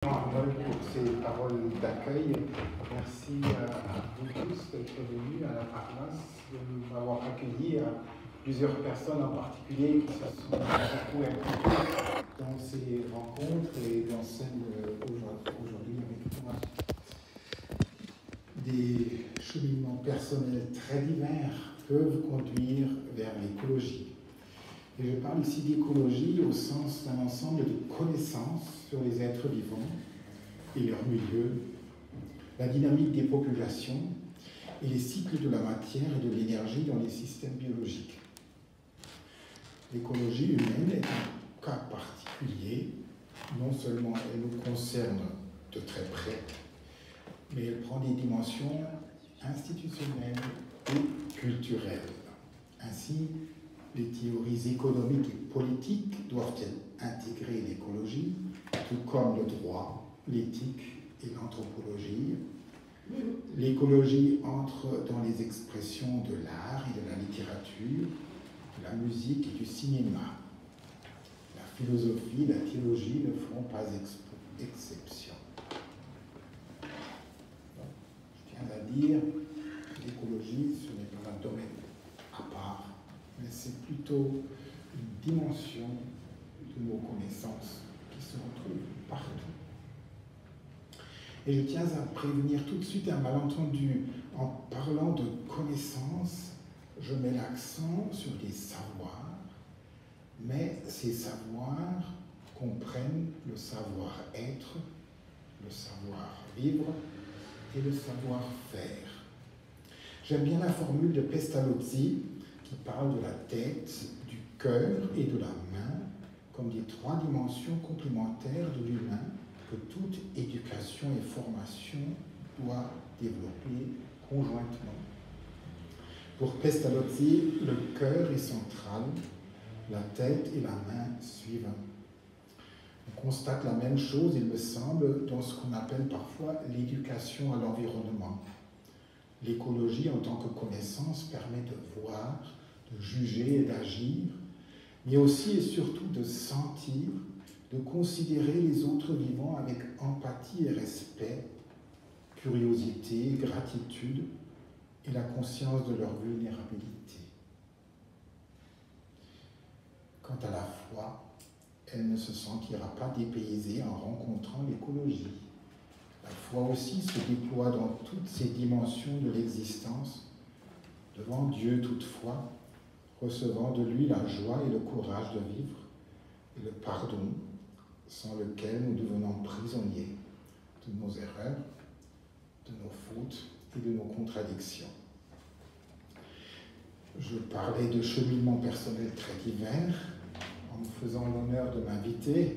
Arnold pour ces paroles d'accueil. Merci à vous tous d'être venus à la paroisse, de m'avoir accueilli, à plusieurs personnes en particulier qui se sont beaucoup impliquées dans ces rencontres et dans celle aujourd'hui avec moi. Des cheminements personnels très divers peuvent conduire vers l'écologie. Et je parle ici d'écologie au sens d'un ensemble de connaissances sur les êtres vivants et leur milieu, la dynamique des populations et les cycles de la matière et de l'énergie dans les systèmes biologiques. L'écologie humaine est un cas particulier. Non seulement elle nous concerne de très près, mais elle prend des dimensions institutionnelles et culturelles. Ainsi, les théories économiques et politiques doivent-elles intégrer l'écologie, tout comme le droit, l'éthique et l'anthropologie. L'écologie entre dans les expressions de l'art et de la littérature, de la musique et du cinéma. La philosophie, la théologie ne feront pas exception. Je tiens à dire que l'écologie, ce n'est pas un domaine à part, mais c'est plutôt une dimension de nos connaissances qui se retrouvent partout. Et je tiens à prévenir tout de suite un malentendu. En parlant de connaissances, je mets l'accent sur des savoirs, mais ces savoirs comprennent le savoir-être, le savoir-vivre et le savoir-faire. J'aime bien la formule de Pestalozzi qui parle de la tête, du cœur et de la main comme des trois dimensions complémentaires de l'humain que toute éducation et formation doit développer conjointement. Pour Pestalozzi, le cœur est central, la tête et la main suivent. On constate la même chose, il me semble, dans ce qu'on appelle parfois l'éducation à l'environnement. L'écologie en tant que connaissance permet de voir, de juger et d'agir, mais aussi et surtout de sentir, de considérer les autres vivants avec empathie et respect, curiosité, gratitude et la conscience de leur vulnérabilité. Quant à la foi, elle ne se sentira pas dépaysée en rencontrant l'écologie. La foi aussi se déploie dans toutes ses dimensions de l'existence, devant Dieu toutefois, recevant de lui la joie et le courage de vivre, et le pardon, sans lequel nous devenons prisonniers de nos erreurs, de nos fautes et de nos contradictions. Je parlais de cheminements personnels très divers. En me faisant l'honneur de m'inviter,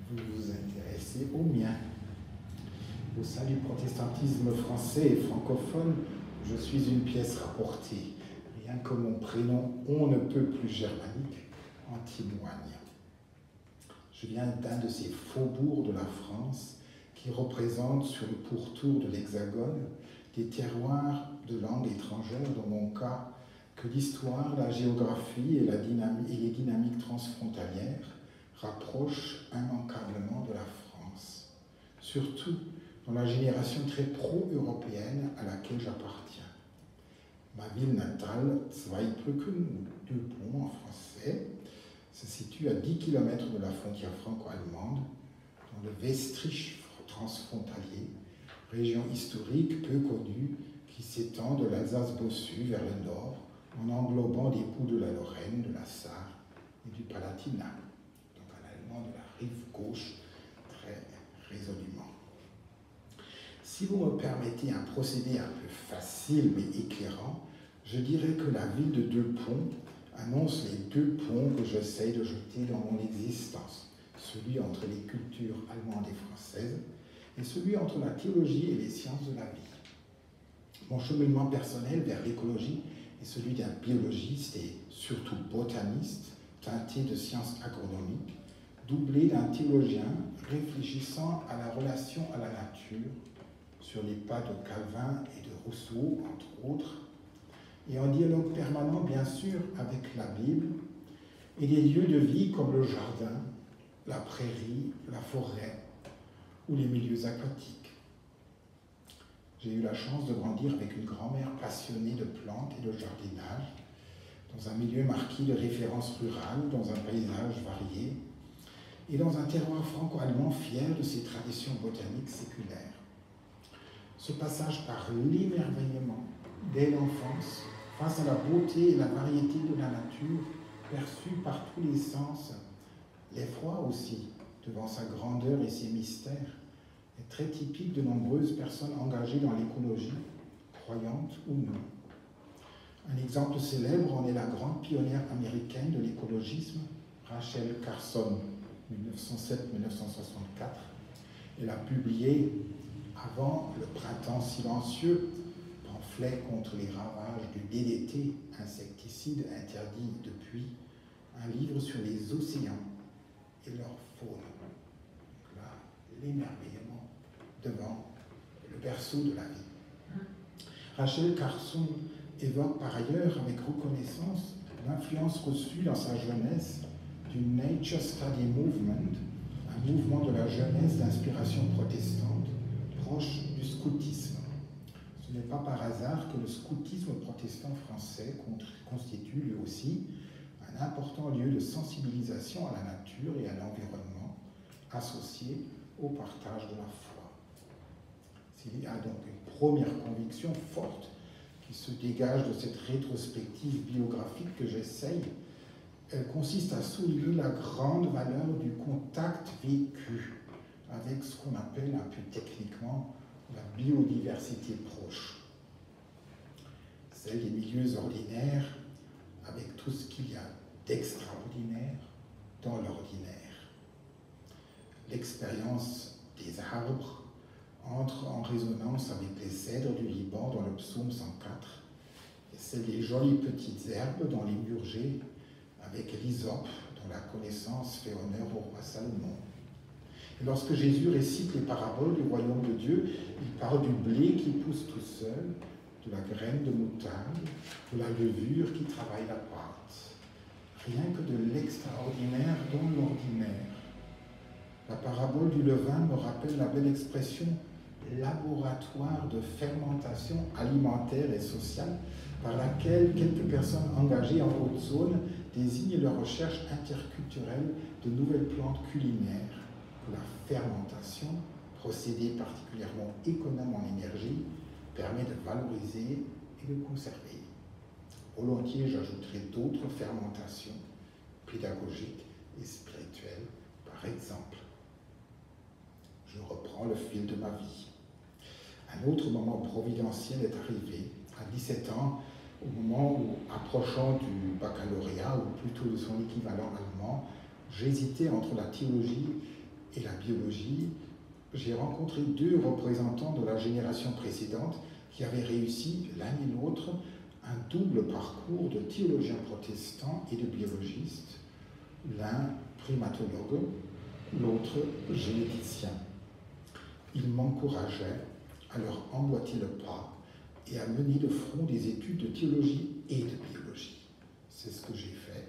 vous vous intéressez au mien. Au sein du protestantisme français et francophone, je suis une pièce rapportée. Rien que mon prénom, on ne peut plus germanique, en témoigne. Je viens d'un de ces faubourgs de la France qui représentent sur le pourtour de l'Hexagone des terroirs de langue étrangère, dans mon cas, que l'histoire, la géographie et les dynamiques transfrontalières rapprochent immanquablement de la France. Surtout dans la génération très pro-européenne à laquelle j'appartiens. Ma ville natale, Zweibrücken, ou Deux Ponts en français, se situe à 10 km de la frontière franco-allemande, dans le Westrich transfrontalier, région historique peu connue qui s'étend de l'Alsace-Bossu vers le nord, en englobant des bouts de la Lorraine, de la Sarre et du Palatinat, donc en allemand de la rive gauche, très résolument. Si vous me permettez un procédé un peu facile mais éclairant, je dirais que la ville de Deux Ponts annonce les deux ponts que j'essaie de jeter dans mon existence, celui entre les cultures allemandes et françaises et celui entre la théologie et les sciences de la vie. Mon cheminement personnel vers l'écologie est celui d'un biologiste et surtout botaniste, teinté de sciences agronomiques, doublé d'un théologien réfléchissant à la relation à la nature, sur les pas de Calvin et de Rousseau, entre autres, et en dialogue permanent, bien sûr, avec la Bible, et des lieux de vie comme le jardin, la prairie, la forêt, ou les milieux aquatiques. J'ai eu la chance de grandir avec une grand-mère passionnée de plantes et de jardinage, dans un milieu marqué de références rurales, dans un paysage varié, et dans un terroir franco-allemand fier de ses traditions botaniques séculaires. Ce passage par l'émerveillement dès l'enfance, face à la beauté et la variété de la nature, perçue par tous les sens, l'effroi aussi, devant sa grandeur et ses mystères, est très typique de nombreuses personnes engagées dans l'écologie, croyantes ou non. Un exemple célèbre en est la grande pionnière américaine de l'écologisme, Rachel Carson, 1907-1964. Elle a publié, avant le printemps silencieux, pamphlet contre les ravages du DDT, insecticide interdit depuis, un livre sur les océans et leur faune. Là, l'émerveillement devant le berceau de la vie. Rachel Carson évoque par ailleurs avec reconnaissance l'influence reçue dans sa jeunesse du Nature Study Movement, un mouvement de la jeunesse d'inspiration protestante proche du scoutisme. Ce n'est pas par hasard que le scoutisme protestant français constitue lui aussi un important lieu de sensibilisation à la nature et à l'environnement associé au partage de la foi. S'il y a donc une première conviction forte qui se dégage de cette rétrospective biographique que j'essaye, elle consiste à souligner la grande valeur du contact vécu avec ce qu'on appelle un peu techniquement la biodiversité proche. Celle des milieux ordinaires avec tout ce qu'il y a d'extraordinaire dans l'ordinaire. L'expérience des arbres entre en résonance avec les cèdres du Liban dans le psaume 104 et celle des jolies petites herbes dans les murgées avec l'hysope dont la connaissance fait honneur au roi Salomon. Et lorsque Jésus récite les paraboles du royaume de Dieu, il parle du blé qui pousse tout seul, de la graine de moutarde, de la levure qui travaille la pâte. Rien que de l'extraordinaire dans l'ordinaire. La parabole du levain me rappelle la belle expression laboratoire de fermentation alimentaire et sociale par laquelle quelques personnes engagées en Haute-Saône désignent leur recherche interculturelle de nouvelles plantes culinaires que la fermentation, procédé particulièrement économe en énergie, permet de valoriser et de conserver. Volontiers, j'ajouterai d'autres fermentations pédagogiques et spirituelles, par exemple. Je reprends le fil de ma vie. Un autre moment providentiel est arrivé, à 17 ans, au moment où, approchant du baccalauréat, ou plutôt de son équivalent allemand, j'hésitais entre la théologie et la biologie. J'ai rencontré deux représentants de la génération précédente qui avaient réussi, l'un et l'autre, un double parcours de théologiens protestants et de biologistes, l'un primatologue, l'autre généticien. Ils m'encourageaient à leur emboîter le pas et à mener de front des études de théologie et de biologie. C'est ce que j'ai fait,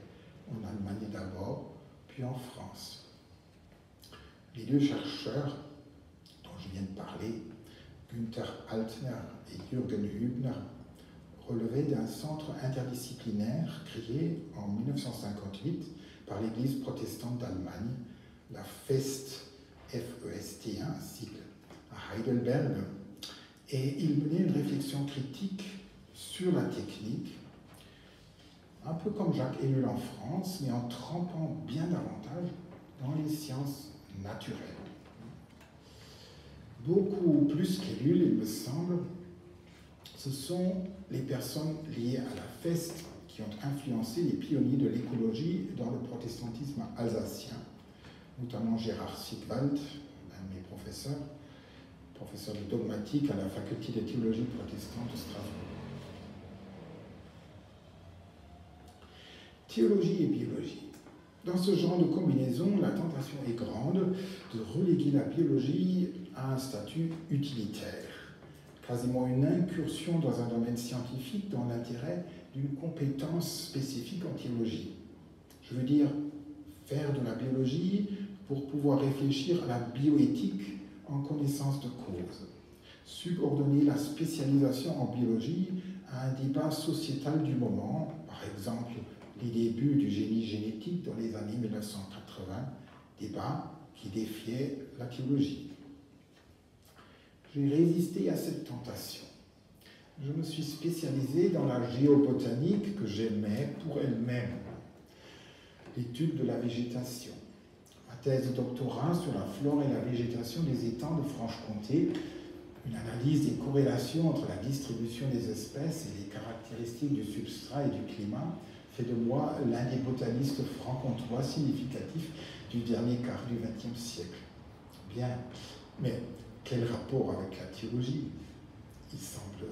en Allemagne d'abord, puis en France. Les deux chercheurs dont je viens de parler, Günther Altner et Jürgen Hübner, relevaient d'un centre interdisciplinaire créé en 1958 par l'Église protestante d'Allemagne, la FEST, F-E-S-T, un cycle à Heidelberg, et il menait une réflexion critique sur la technique, un peu comme Jacques Ellul en France, mais en trempant bien davantage dans les sciences naturelles. Beaucoup plus qu'Ellul, il me semble, ce sont les personnes liées à la FEST qui ont influencé les pionniers de l'écologie dans le protestantisme alsacien, notamment Gérard Sigwald, un de mes professeur de dogmatique à la faculté de théologie protestante de Strasbourg. Théologie et biologie. Dans ce genre de combinaison, la tentation est grande de reléguer la biologie à un statut utilitaire, quasiment une incursion dans un domaine scientifique dans l'intérêt d'une compétence spécifique en théologie. Je veux dire, faire de la biologie pour pouvoir réfléchir à la bioéthique en cause. Subordonner la spécialisation en biologie à un débat sociétal du moment, par exemple les débuts du génie génétique dans les années 1980, débat qui défiait la théologie. J'ai résisté à cette tentation. Je me suis spécialisé dans la géobotanique que j'aimais pour elle-même, l'étude de la végétation. Ma thèse de doctorat sur la flore et la végétation des étangs de Franche-Comté, une analyse des corrélations entre la distribution des espèces et les caractéristiques du substrat et du climat, fait de moi l'un des botanistes franc-comtois significatifs du dernier quart du XXe siècle. Bien, mais quel rapport avec la théologie? Il semble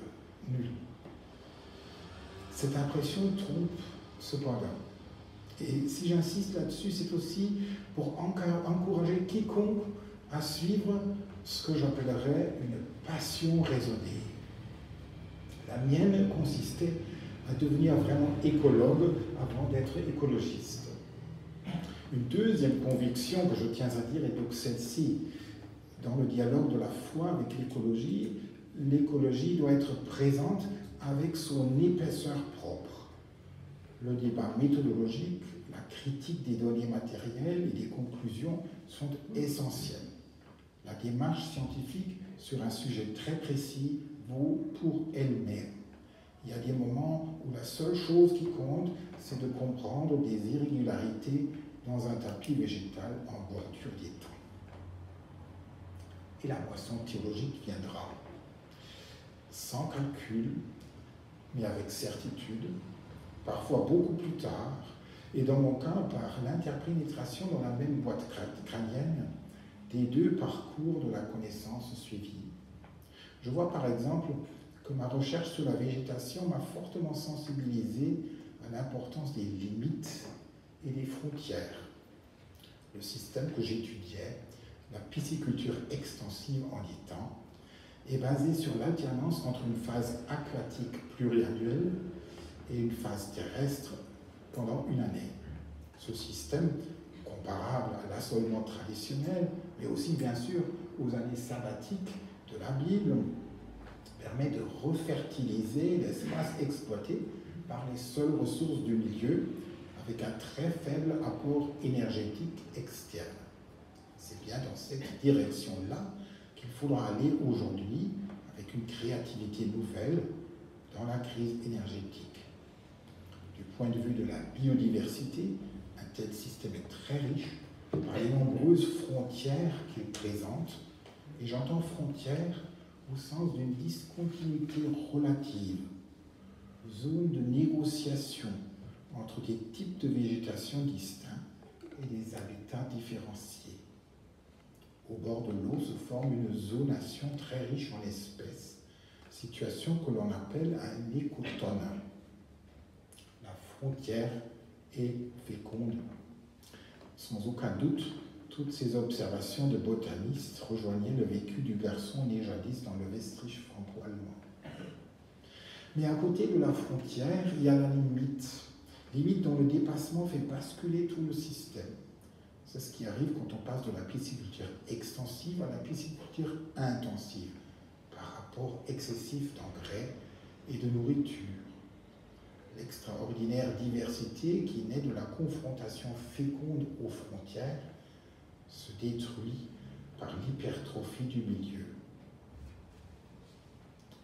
nul. Cette impression trompe cependant. Et si j'insiste là-dessus, c'est aussi pour encourager quiconque à suivre ce que j'appellerais une passion raisonnée. La mienne consistait à devenir vraiment écologue avant d'être écologiste. Une deuxième conviction que je tiens à dire est donc celle-ci. Dans le dialogue de la foi avec l'écologie doit être présente avec son épaisseur propre. Le débat méthodologique, la critique des données matérielles et des conclusions sont essentiels. La démarche scientifique sur un sujet très précis vaut pour elle-même. Il y a des moments où la seule chose qui compte, c'est de comprendre des irrégularités dans un tapis végétal en bordure d'étang. Et la moisson théologique viendra, sans calcul, mais avec certitude, parfois beaucoup plus tard, et dans mon cas par l'interpénétration dans la même boîte crânienne des deux parcours de la connaissance suivie. Je vois par exemple que ma recherche sur la végétation m'a fortement sensibilisé à l'importance des limites et des frontières. Le système que j'étudiais, la pisciculture extensive en étang, est basé sur l'alternance entre une phase aquatique pluriannuelle et une phase terrestre pendant une année. Ce système, comparable à l'assolement traditionnel, mais aussi bien sûr aux années sabbatiques de la Bible, permet de refertiliser l'espace exploité par les seules ressources du milieu, avec un très faible apport énergétique externe. C'est bien dans cette direction-là qu'il faudra aller aujourd'hui, avec une créativité nouvelle dans la crise énergétique. Du point de vue de la biodiversité, un tel système est très riche par les nombreuses frontières qu'il présente, et j'entends frontières au sens d'une discontinuité relative, zone de négociation entre des types de végétation distincts et des habitats différenciés. Au bord de l'eau se forme une zonation très riche en espèces, situation que l'on appelle un écotone. La frontière est féconde. Sans aucun doute, toutes ces observations de botanistes rejoignaient le vécu du garçon né jadis dans le Westrich franco-allemand. Mais à côté de la frontière, il y a la limite dont le dépassement fait basculer tout le système. C'est ce qui arrive quand on passe de la pisciculture extensive à la pisciculture intensive, par rapport excessif d'engrais et de nourriture. L'extraordinaire diversité qui naît de la confrontation féconde aux frontières se détruit par l'hypertrophie du milieu.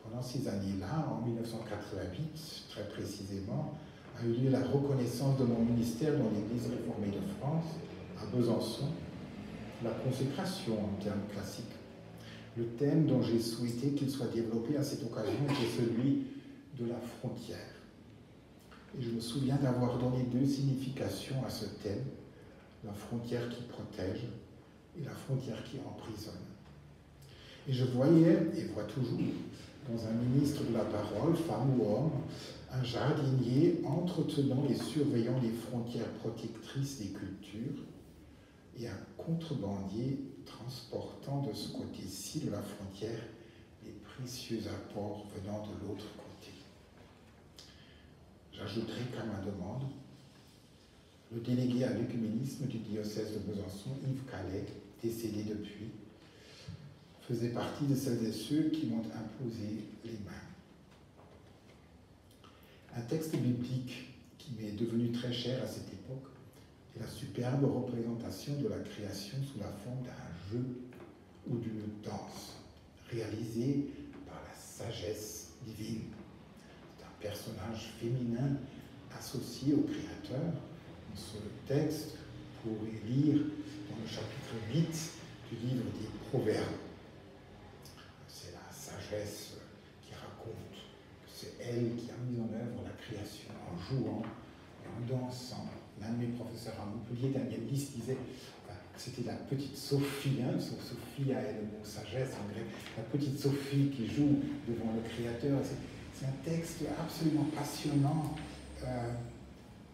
Pendant ces années-là, en 1988, très précisément, a eu lieu la reconnaissance de mon ministère dans l'Église réformée de France, à Besançon, la consécration en termes classiques. Le thème dont j'ai souhaité qu'il soit développé à cette occasion était celui de la frontière. Et je me souviens d'avoir donné deux significations à ce thème, la frontière qui protège et la frontière qui emprisonne. Et je voyais, et vois toujours, dans un ministre de la parole, femme ou homme, un jardinier entretenant et surveillant les frontières protectrices des cultures et un contrebandier transportant de ce côté-ci de la frontière les précieux apports venant de l'autre côté. J'ajouterai qu'à ma demande, le délégué à l'œcuménisme du diocèse de Besançon, Yves Calais, décédé depuis, faisais partie de celles et ceux qui m'ont imposé les mains. Un texte biblique qui m'est devenu très cher à cette époque est la superbe représentation de la création sous la forme d'un jeu ou d'une danse, réalisée par la sagesse divine. C'est un personnage féminin associé au Créateur. Dans ce texte, vous pourrez lire dans le chapitre 8 du livre des Proverbes. C'est la sagesse qui raconte que c'est elle qui a mis en œuvre la création en jouant et en dansant. L'un de mes professeurs à Montpellier, Daniel Lys, disait que c'était la petite Sophie, Sophie a le mot sagesse en grec, la petite Sophie qui joue devant le Créateur. C'est un texte absolument passionnant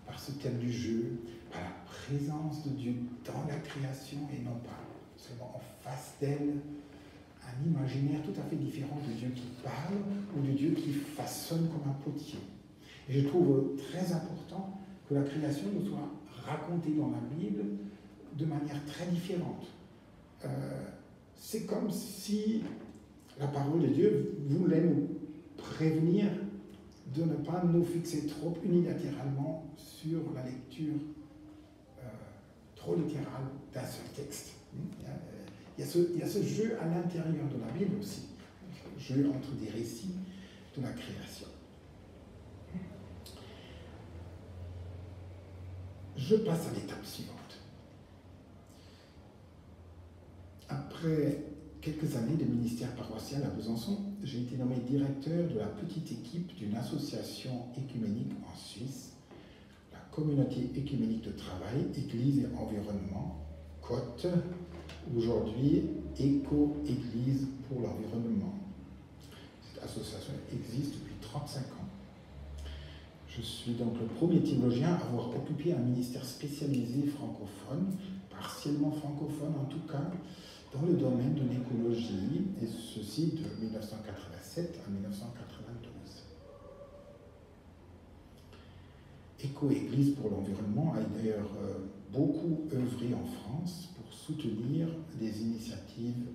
par ce thème du jeu, par la présence de Dieu dans la création et non pas seulement en face d'elle, un imaginaire tout à fait différent de Dieu qui parle ou de Dieu qui façonne comme un potier. Et je trouve très important que la création nous soit racontée dans la Bible de manière très différente. C'est comme si la parole de Dieu voulait nous prévenir de ne pas nous fixer trop unilatéralement sur la lecture trop littérale d'un seul texte. Il y a ce jeu à l'intérieur de la Bible aussi, ce jeu entre des récits de la création. Je passe à l'étape suivante. Après quelques années de ministère paroissial à Besançon, j'ai été nommé directeur de la petite équipe d'une association écuménique en Suisse, la Communauté écuménique de travail, Église et environnement, COTE, aujourd'hui Éco-Église pour l'environnement. Cette association existe depuis 35 ans. Je suis donc le premier théologien à avoir occupé un ministère spécialisé francophone, partiellement francophone en tout cas, dans le domaine de l'écologie, et ceci de 1987 à 1992. Éco-Église pour l'environnement a d'ailleurs beaucoup œuvré en France pour soutenir des initiatives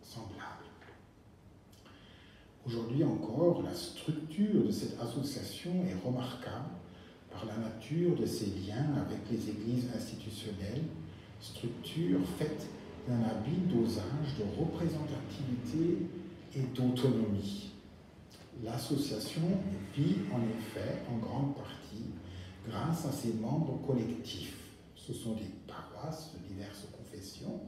semblables. Aujourd'hui encore, la structure de cette association est remarquable par la nature de ses liens avec les églises institutionnelles, structure faite d'un habile dosage de représentativité et d'autonomie. L'association vit en effet en grande partie grâce à ses membres collectifs. Ce sont des paroisses de diverses confessions,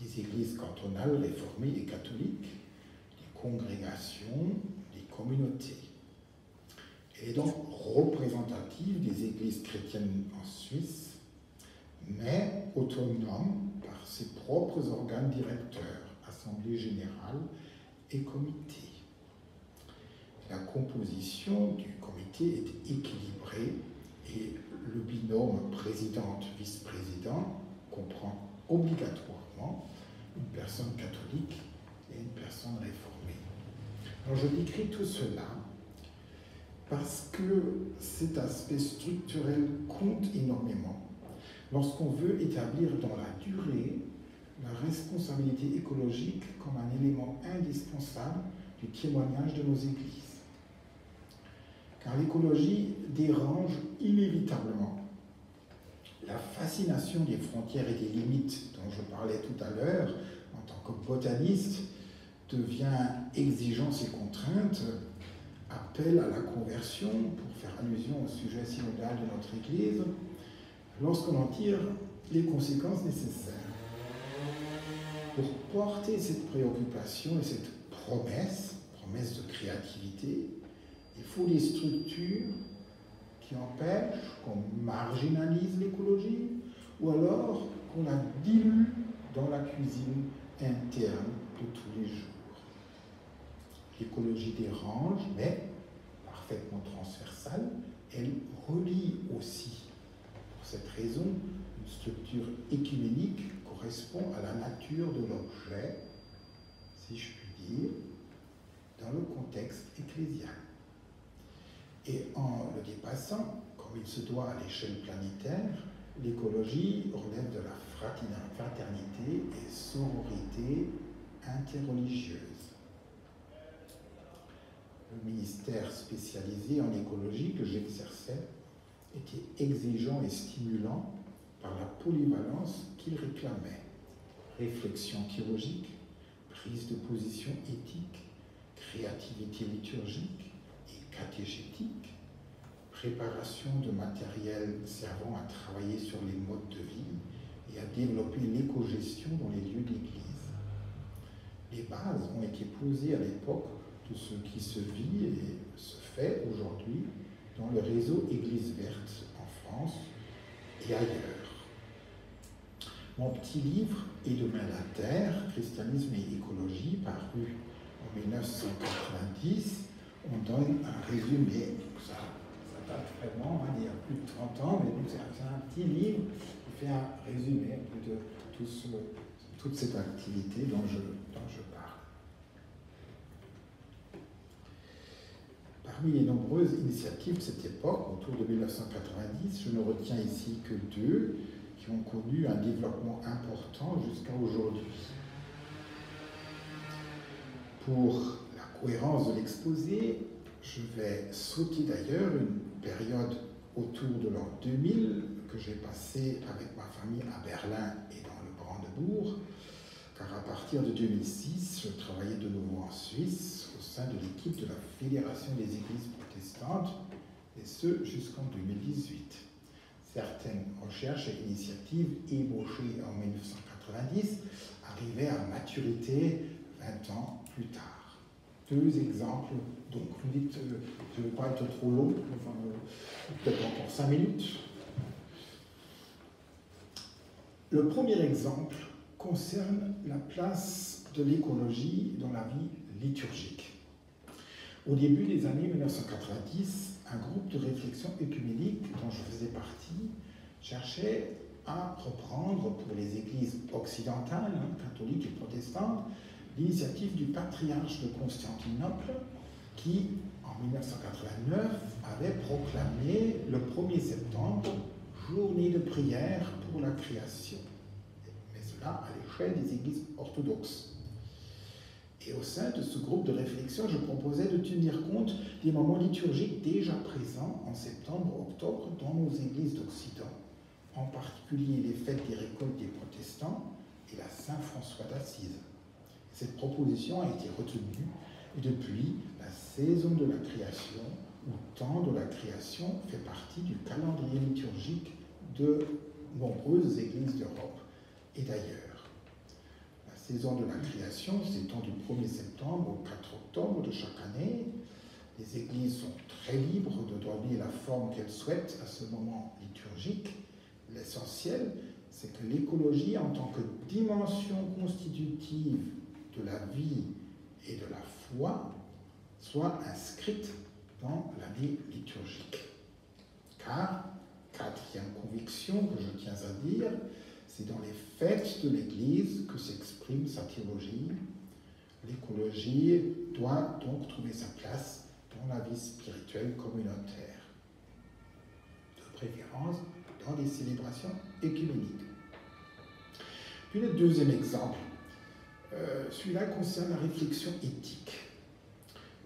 des églises cantonales réformées et catholiques, des congrégations, des communautés. Elle est donc représentative des églises chrétiennes en Suisse, mais autonome par ses propres organes directeurs, assemblée générale et comité. La composition du comité est équilibrée et le binôme présidente-vice-président comprend obligatoirement une personne catholique et une personne réformée. Alors je décris tout cela parce que cet aspect structurel compte énormément lorsqu'on veut établir dans la durée la responsabilité écologique comme un élément indispensable du témoignage de nos églises. Car l'écologie dérange inévitablement. La fascination des frontières et des limites dont je parlais tout à l'heure en tant que botaniste devient exigence et contrainte, appel à la conversion, pour faire allusion au sujet synodal de notre Église, lorsqu'on en tire les conséquences nécessaires. Pour porter cette préoccupation et cette promesse de créativité, il faut des structures qui empêchent qu'on marginalise l'écologie ou alors qu'on la dilue dans la cuisine interne de tous les jours. L'écologie dérange, mais parfaitement transversale, elle relie aussi. Pour cette raison, une structure écuménique correspond à la nature de l'objet, si je puis dire, dans le contexte ecclésial. Et en le dépassant, comme il se doit à l'échelle planétaire, l'écologie relève de la fraternité et sororité interreligieuse. Le ministère spécialisé en écologie que j'exerçais était exigeant et stimulant par la polyvalence qu'il réclamait. Réflexion théologique, prise de position éthique, créativité liturgique et catégétique, préparation de matériel servant à travailler sur les modes de vie et à développer l'éco-gestion dans les lieux d'église. Les bases ont été posées à l'époque de ce qui se vit et se fait aujourd'hui dans le réseau Église verte en France et ailleurs. Mon petit livre « Et demain la Terre, christianisme et écologie » paru en 1990, on donne un résumé. Ça date vraiment, il y a plus de 30 ans, mais c'est un petit livre qui fait un résumé de toute cette activité dont je parle. Parmi les nombreuses initiatives de cette époque, autour de 1990, je ne retiens ici que deux qui ont connu un développement important jusqu'à aujourd'hui. Pour la cohérence de l'exposé, je vais sauter d'ailleurs une période autour de l'an 2000 que j'ai passée avec ma famille à Berlin et dans le Brandebourg, car à partir de 2006, je travaillais de nouveau en Suisse au sein de l'équipe de la Fédération des Églises protestantes, et ce jusqu'en 2018. Certaines recherches et initiatives ébauchées en 1990 arrivaient à maturité 20 ans plus tard. Deux exemples, donc vous dites, je ne vais pas être trop long, enfin, peut-être encore 5 minutes. Le premier exemple concerne la place de l'écologie dans la vie liturgique. Au début des années 1990, un groupe de réflexion œcuménique dont je faisais partie cherchait à reprendre pour les églises occidentales, catholiques et protestantes, l'initiative du patriarche de Constantinople qui, en 1989, avait proclamé le 1er septembre journée de prière pour la création. Mais cela à l'échelle des églises orthodoxes. Et au sein de ce groupe de réflexion, je proposais de tenir compte des moments liturgiques déjà présents en septembre-octobre dans nos églises d'Occident, en particulier les fêtes des récoltes des protestants et la Saint-François d'Assise. Cette proposition a été retenue et depuis, la saison de la création ou temps de la création fait partie du calendrier liturgique de nombreuses églises d'Europe et d'ailleurs. La saison de la création s'étend du 1er septembre au 4 octobre de chaque année. Les églises sont très libres de donner la forme qu'elles souhaitent à ce moment liturgique. L'essentiel, c'est que l'écologie, en tant que dimension constitutive de la vie et de la foi, soit inscrite dans l'année liturgique. Car, quatrième conviction que je tiens à dire, c'est dans les fêtes de l'Église que s'exprime sa théologie. L'écologie doit donc trouver sa place dans la vie spirituelle communautaire, de préférence dans les célébrations œcuméniques. Puis le deuxième exemple, celui-là concerne la réflexion éthique.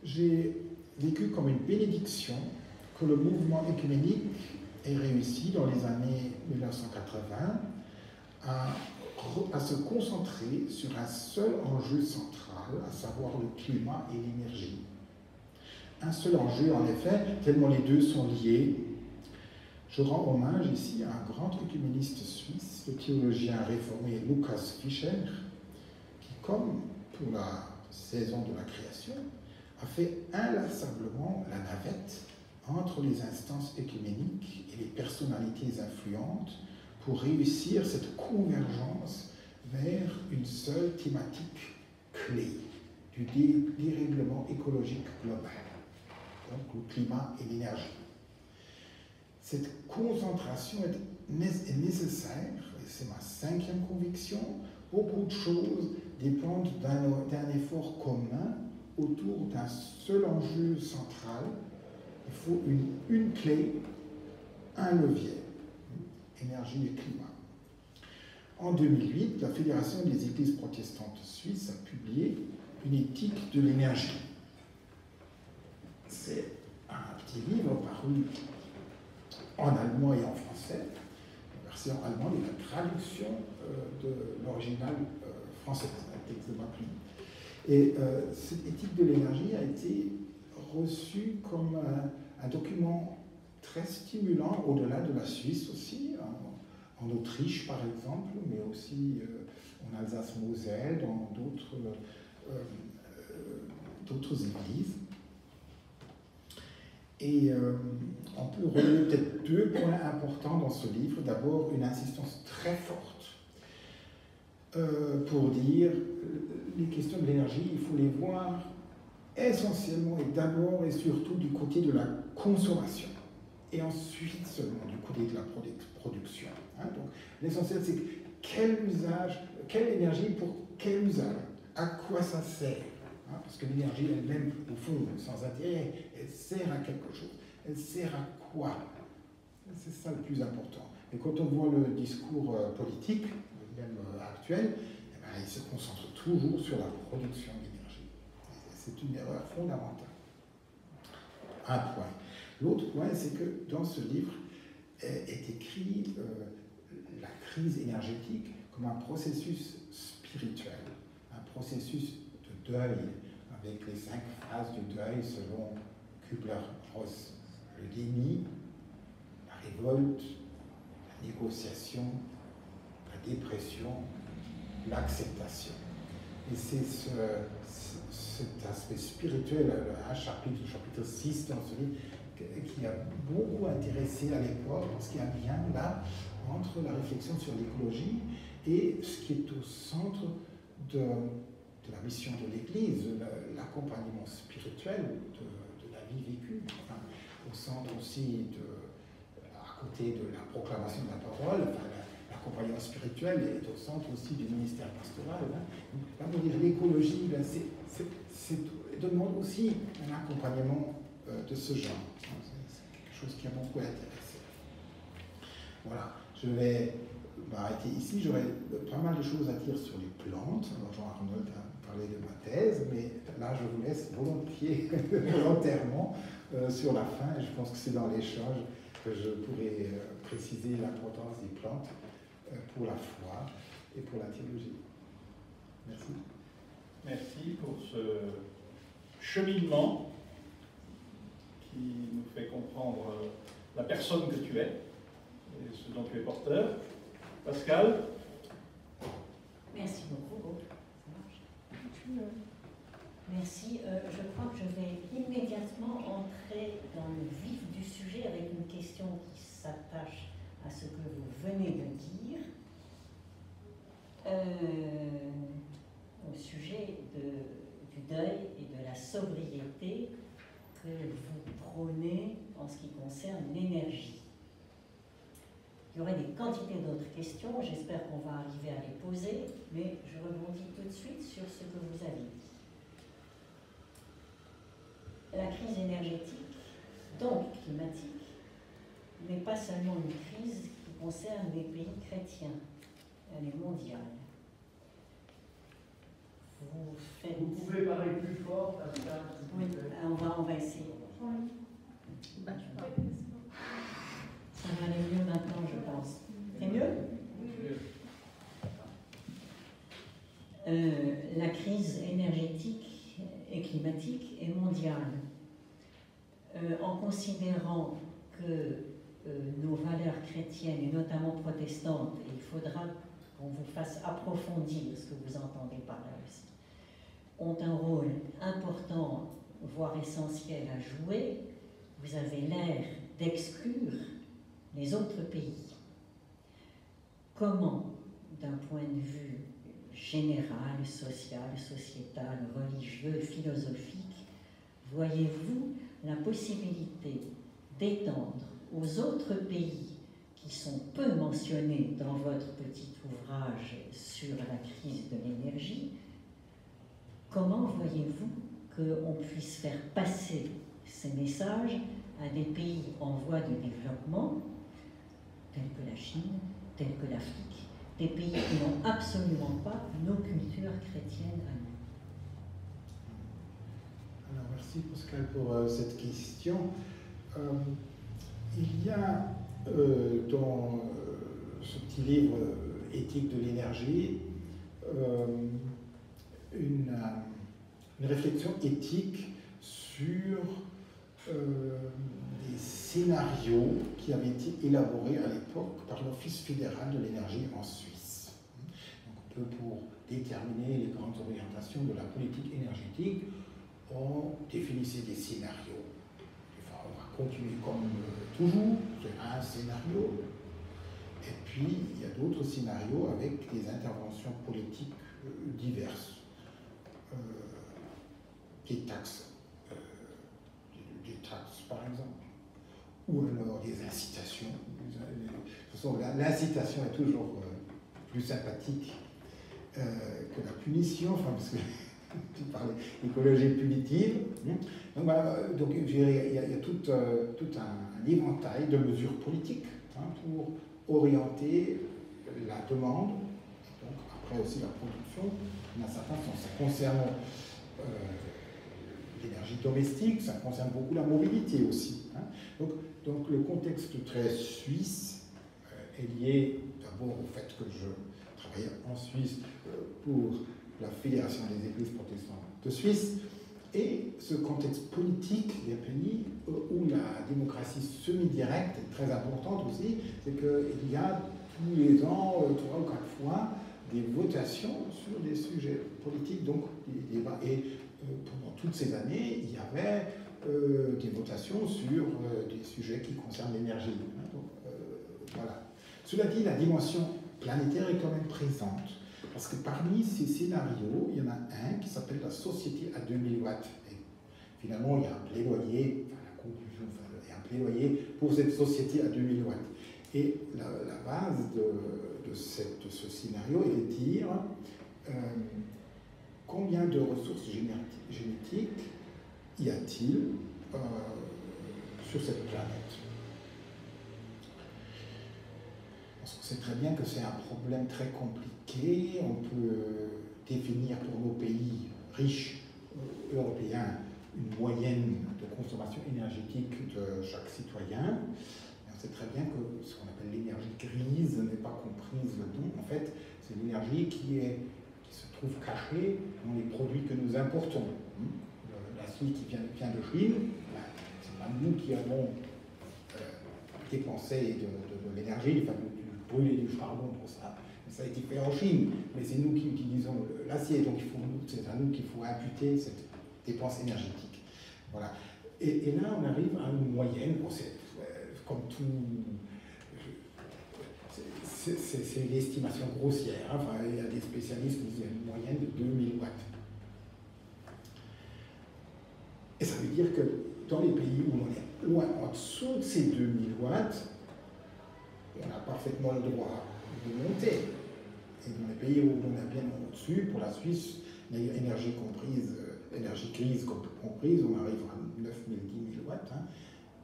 J'ai vécu comme une bénédiction que le mouvement œcuménique ait réussi dans les années 1980 à se concentrer sur un seul enjeu central, à savoir le climat et l'énergie. Un seul enjeu, en effet, tellement les deux sont liés. Je rends hommage ici à un grand œcuméniste suisse, le théologien réformé Lukas Fischer, qui, comme pour la saison de la création, a fait inlassablement la navette entre les instances œcuméniques et les personnalités influentes pour réussir cette convergence vers une seule thématique clé du dérèglement écologique global, donc le climat et l'énergie. Cette concentration est nécessaire, et c'est ma cinquième conviction. Beaucoup de choses dépendent d'un effort commun autour d'un seul enjeu central. Il faut une clé, un levier, énergie et climat. En 2008, la Fédération des Églises protestantes suisses a publié une éthique de l'énergie. C'est un petit livre paru en allemand et en français, la version allemande et la traduction de l'original français, un texte de Macron. Et cette éthique de l'énergie a été reçue comme un document très stimulant au-delà de la Suisse aussi, en Autriche par exemple, mais aussi en Alsace-Moselle, dans d'autres églises. Et on peut relever peut-être deux points importants dans ce livre. D'abord, une insistance très forte pour dire les questions de l'énergie, il faut les voir essentiellement et d'abord et surtout du côté de la consommation, et ensuite seulement du côté de la production. Donc l'essentiel, c'est quel usage, quelle énergie pour quel usage, à quoi ça sert. Parce que l'énergie elle-même, au fond, sans intérêt, elle sert à quelque chose. Elle sert à quoi? C'est ça le plus important. Et quand on voit le discours politique, même actuel, eh bien, il se concentre toujours sur la production d'énergie. C'est une erreur fondamentale. Un point. L'autre point, c'est que dans ce livre est écrit la crise énergétique comme un processus spirituel, un processus de deuil, avec les 5 phases du deuil selon Kübler-Ross. Le déni, la révolte, la négociation, la dépression, l'acceptation. Et c'est cet aspect spirituel, un chapitre, le chapitre 6 dans ce livre, qui a beaucoup intéressé à l'époque, parce qu'il y a un lien là entre la réflexion sur l'écologie et ce qui est au centre de la mission de l'Église, l'accompagnement spirituel de la vie vécue, enfin, au centre aussi, à côté de la proclamation de la parole, enfin, l'accompagnement spirituel est au centre aussi du ministère pastoral. Donc, là, on dire l'écologie, demande aussi un accompagnement de ce genre. C'est quelque chose qui a beaucoup intéressé. Voilà, je vais m'arrêter ici. J'aurais pas mal de choses à dire sur les plantes. Alors, Jean-Arnold a parlé de ma thèse, mais là, je vous laisse volontairement sur la fin. Et je pense que c'est dans l'échange que je pourrai préciser l'importance des plantes pour la foi et pour la théologie. Merci. Merci pour ce cheminement qui nous fait comprendre la personne que tu es et ce dont tu es porteur. Pascal? Merci beaucoup. Ça marche. Merci. Je crois que je vais immédiatement entrer dans le vif du sujet avec une question qui s'attache à ce que vous venez de dire, au sujet du deuil et de la sobriété que vous prônez en ce qui concerne l'énergie. Il y aurait des quantités d'autres questions, j'espère qu'on va arriver à les poser, mais je rebondis tout de suite sur ce que vous avez dit. La crise énergétique, donc climatique, n'est pas seulement une crise qui concerne les pays chrétiens, elle est mondiale. Vous pouvez parler plus fort, Pascal? Oui, on va essayer. Ça va aller mieux maintenant, je pense. C'est mieux? La crise énergétique et climatique est mondiale. En considérant que nos valeurs chrétiennes, et notamment protestantes, et il faudra qu'on vous fasse approfondir ce que vous entendez par là aussi, ont un rôle important, voire essentiel à jouer, vous avez l'air d'exclure les autres pays. Comment, d'un point de vue général, social, sociétal, religieux, philosophique, voyez-vous la possibilité d'étendre aux autres pays qui sont peu mentionnés dans votre petit ouvrage sur la crise de l'énergie, comment voyez-vous qu'on puisse faire passer ces messages à des pays en voie de développement, tels que la Chine, tels que l'Afrique, des pays qui n'ont absolument pas nos cultures chrétiennes à nous? Alors, merci Pascal pour cette question. Il y a dans ce petit livre Éthique de l'énergie une réflexion éthique sur des scénarios qui avaient été élaborés à l'époque par l'Office fédéral de l'énergie en Suisse. Donc, pour déterminer les grandes orientations de la politique énergétique, on définissait des scénarios. Enfin, on va continuer comme toujours, c'est un scénario. Et puis, il y a d'autres scénarios avec des interventions politiques diverses. Des taxes, par exemple, ou alors des incitations. De toute façon, l'incitation est toujours plus sympathique que la punition, enfin, parce que tu parlais d'écologie punitive. Donc, voilà, donc il y a tout un éventail de mesures politiques pour orienter la demande, et donc après aussi la production. Dans certains sens, ça concerne l'énergie domestique, ça concerne beaucoup la mobilité aussi. Donc le contexte très suisse est lié d'abord au fait que je travaillais en Suisse pour la Fédération des Églises protestantes de Suisse, et ce contexte politique des pays où la démocratie semi-directe est très importante aussi, c'est qu'il y a tous les ans, 3 ou 4 fois, des votations sur des sujets politiques, donc des débats. Et pendant toutes ces années, il y avait des votations sur des sujets qui concernent l'énergie. Voilà. Cela dit, la dimension planétaire est quand même présente, parce que parmi ces scénarios, il y en a un qui s'appelle la société à 2000 watts. Et finalement, il y a un plaidoyer, enfin la conclusion, il y a un plaidoyer pour cette société à 2000 watts. Et la base de ce scénario est de dire combien de ressources génétiques y a-t-il sur cette planète. Parce qu'on sait très bien que c'est un problème très compliqué. On peut définir pour nos pays riches européens une moyenne de consommation énergétique de chaque citoyen. On sait très bien que ce qu'on appelle l'énergie grise n'est pas comprise là-dedans. En fait, c'est l'énergie qui se trouve cachée dans les produits que nous importons. L'acier qui vient de Chine, c'est pas nous qui avons dépensé de l'énergie, enfin, brûler du charbon pour ça. Ça a été fait en Chine, mais c'est nous qui utilisons l'acier, donc c'est à nous qu'il faut imputer cette dépense énergétique. Voilà. Et là, on arrive à une moyenne. Bon, comme tout, c'est l'estimation grossière. Enfin, il y a des spécialistes qui disent une moyenne de 2000 watts. Et ça veut dire que dans les pays où on est loin en dessous de ces 2000 watts, on a parfaitement le droit de monter. Et dans les pays où on est bien au-dessus, pour la Suisse, énergie comprise, énergie grise comprise, on arrive à 9000, 10 000 watts.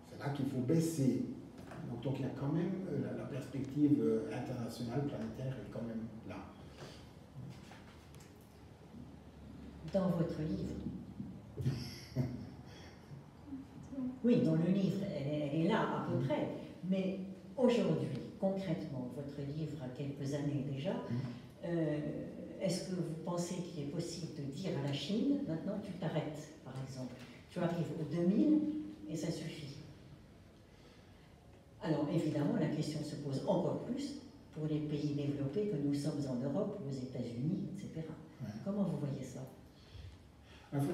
C'est là qu'il faut baisser. Donc il y a quand même la perspective internationale, planétaire est quand même là. Dans votre livre. Oui, dans le livre, elle est là à peu près. Mais aujourd'hui, concrètement, votre livre a quelques années déjà, est-ce que vous pensez qu'il est possible de dire à la Chine, maintenant tu t'arrêtes, par exemple, tu arrives aux 2000 et ça suffit? Alors évidemment, la question se pose encore plus pour les pays développés que nous sommes en Europe, aux États-Unis, etc. Ouais. Comment vous voyez ça? Il faut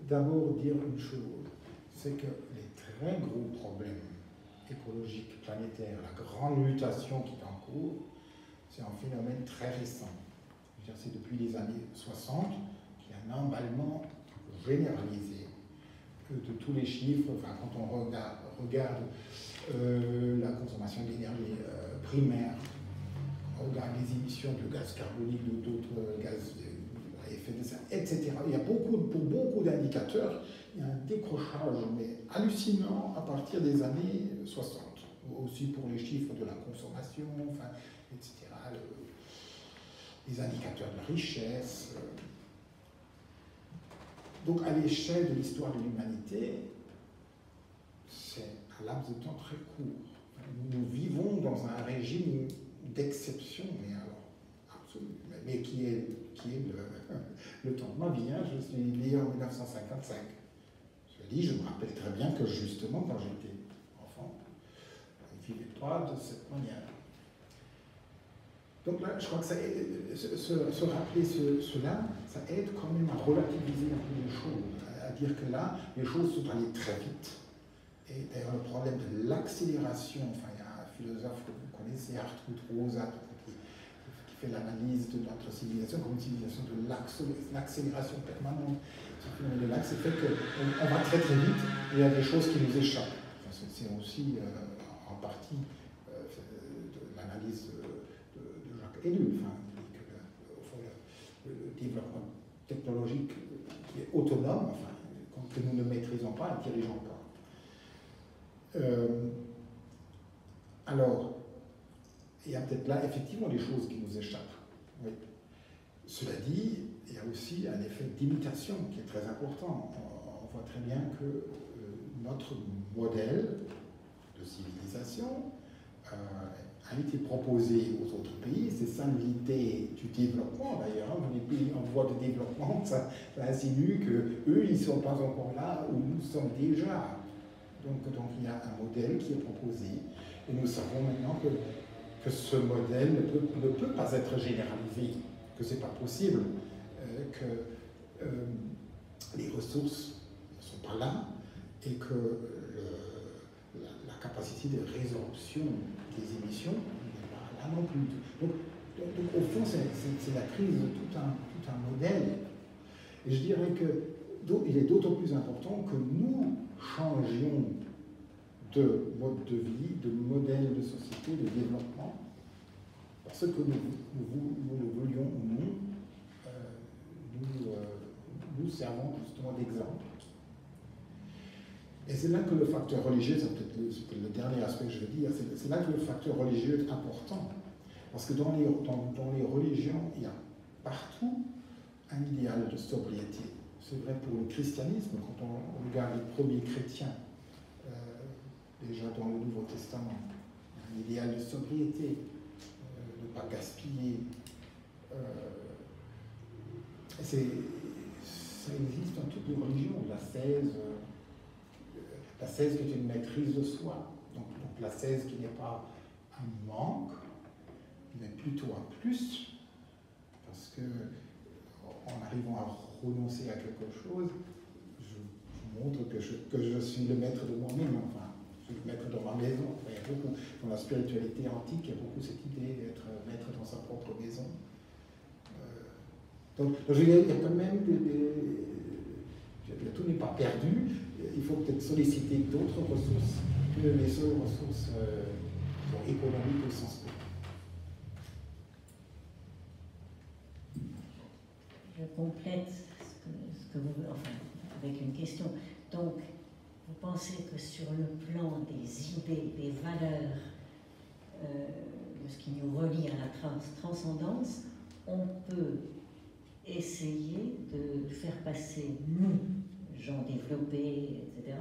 d'abord dire une chose, c'est que les très gros problèmes écologiques planétaires, la grande mutation qui est en cours, c'est un phénomène très récent. C'est depuis les années 60 qu'il y a un emballement généralisé de tous les chiffres. Enfin, quand on regarde la consommation d'énergie primaire, on regarde les émissions de gaz carbonique, d'autres gaz à effet de serre, etc. Il y a pour beaucoup d'indicateurs, il y a un décrochage mais hallucinant à partir des années 60. aussi pour les chiffres de la consommation, enfin, etc., les indicateurs de richesse. Donc à l'échelle de l'histoire de l'humanité, c'est un laps de temps très court. Nous vivons dans un régime d'exception, mais alors absolu, mais qui est le temps de ma vie. Hein. Je suis né en 1955. Je me rappelle très bien que justement, quand j'étais enfant, on ne vivait pas de cette manière. Donc là, je crois que ça aide, se rappeler cela, ça aide quand même à relativiser un peu les choses, à dire que là, les choses sont allées très vite. Et d'ailleurs, le problème de l'accélération, enfin, il y a un philosophe que vous connaissez, Hartmut Rosa, qui fait l'analyse de notre civilisation comme une civilisation de l'accélération permanente. De l'axe, c'est fait qu'on va très très vite et il y a des choses qui nous échappent. Enfin, c'est aussi en partie de l'analyse de Jacques Ellul, enfin, le développement technologique qui est autonome, enfin, que nous ne maîtrisons pas et ne dirigeons pas. Alors, il y a peut-être là effectivement des choses qui nous échappent. Oui. Cela dit, il y a aussi un effet d'imitation qui est très important. On voit très bien que notre modèle de civilisation a été proposé aux autres pays. C'est ça l'idée du développement d'ailleurs. Dans les pays en voie de développement, ça insinue qu'eux, ils ne sont pas encore là où nous sommes déjà. Donc il y a un modèle qui est proposé. Et nous savons maintenant que ce modèle ne peut pas être généralisé, que ce n'est pas possible. Que les ressources ne sont pas là et que la capacité de résorption des émissions n'est pas là non plus. Donc au fond, c'est la crise de tout un modèle. Et je dirais qu'il est d'autant plus important que nous changions de mode de vie, de modèle de société, de développement, parce que nous le voulions ou non, nous servons justement d'exemple. Et c'est là que le facteur religieux, c'est peut-être le dernier aspect que je veux dire, c'est là que le facteur religieux est important. Parce que dans les religions, il y a partout un idéal de sobriété. C'est vrai pour le christianisme, quand on regarde les premiers chrétiens, déjà dans le Nouveau Testament, un idéal de sobriété, de ne pas gaspiller. Ça existe dans toutes les religions, l'ascèse qui est une maîtrise de soi. Donc l'ascèse qui n'est pas un manque, mais plutôt un plus, parce que en arrivant à renoncer à quelque chose, je montre que je suis le maître de moi-même, enfin, je suis le maître de ma maison. Il y a beaucoup, dans la spiritualité antique, il y a beaucoup cette idée d'être maître dans sa propre maison. Donc je veux dire, il y a quand même tout n'est pas perdu. Il faut peut-être solliciter d'autres ressources que les seules ressources économiques au sens propre. Je complète ce que vous, enfin, avec une question. Donc, vous pensez que sur le plan des idées, des valeurs, de ce qui nous relie à la transcendance, on peut essayer de faire passer, nous, gens développés, etc.,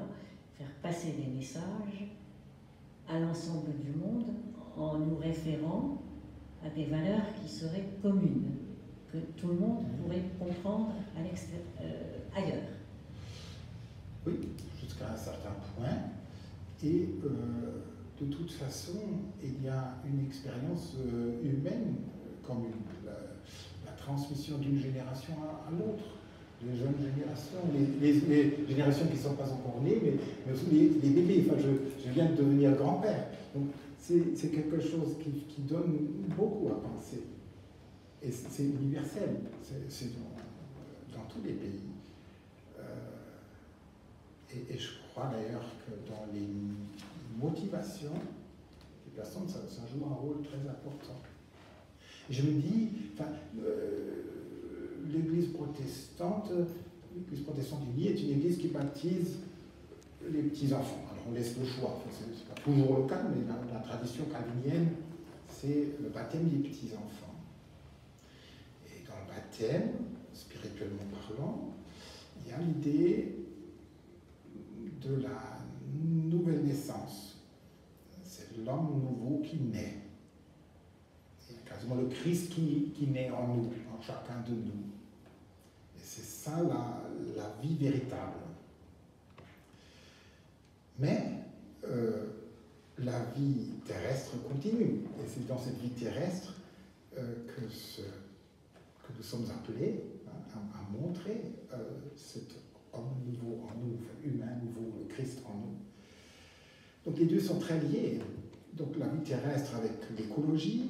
faire passer des messages à l'ensemble du monde en nous référant à des valeurs qui seraient communes, que tout le monde pourrait comprendre ailleurs. Oui, jusqu'à un certain point. Et de toute façon, il y a une expérience humaine commune. La transmission d'une génération à l'autre, les jeunes générations, les générations qui ne sont pas encore nées, mais aussi les bébés. Enfin, je viens de devenir grand-père. Donc, c'est quelque chose qui donne beaucoup à penser. Et c'est universel, c'est dans tous les pays. Et je crois d'ailleurs que dans les motivations des personnes, ça joue un rôle très important. Et je me dis, enfin, l'Église protestante unie est une église qui baptise les petits-enfants. on laisse le choix. Ce n'est pas toujours le cas, mais dans la tradition calvinienne, c'est le baptême des petits-enfants. Et dans le baptême, spirituellement parlant, il y a l'idée de la nouvelle naissance. C'est l'homme nouveau qui naît. C'est quasiment le Christ qui naît en nous, en chacun de nous. Et c'est ça la vie véritable. Mais la vie terrestre continue. Et c'est dans cette vie terrestre que nous sommes appelés à montrer cet homme nouveau en nous, enfin, humain nouveau, le Christ en nous. Donc les deux sont très liés. Donc la vie terrestre avec l'écologie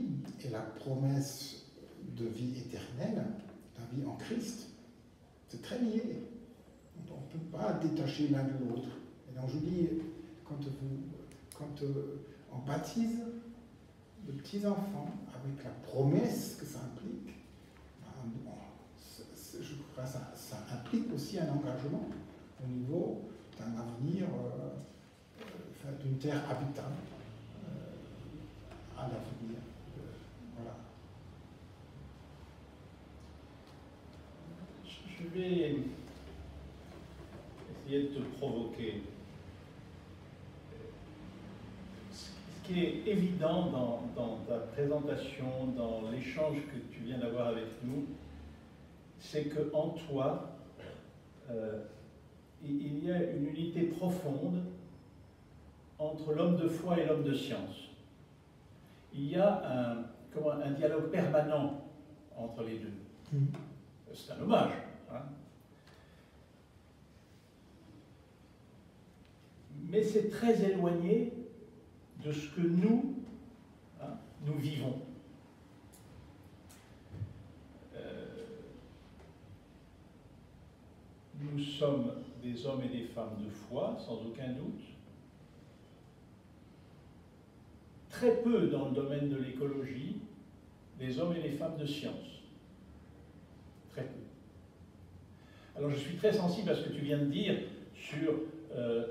et la promesse de vie éternelle, la vie en Christ, c'est très lié. On ne peut pas détacher l'un de l'autre. Et donc je dis, quand on baptise de petits enfants avec la promesse que ça implique, je crois que ça implique aussi un engagement au niveau d'un avenir, d'une terre habitable à l'avenir. Voilà. Je vais essayer de te provoquer. Ce qui est évident dans ta présentation, dans l'échange que tu viens d'avoir avec nous, c'est qu'en toi, il y a une unité profonde entre l'homme de foi et l'homme de science. Il y a un dialogue permanent entre les deux. C'est un hommage. Hein. Mais c'est très éloigné de ce que nous vivons. Nous sommes des hommes et des femmes de foi, sans aucun doute. Très peu dans le domaine de l'écologie, des hommes et des femmes de science. Très peu. Alors je suis très sensible à ce que tu viens de dire sur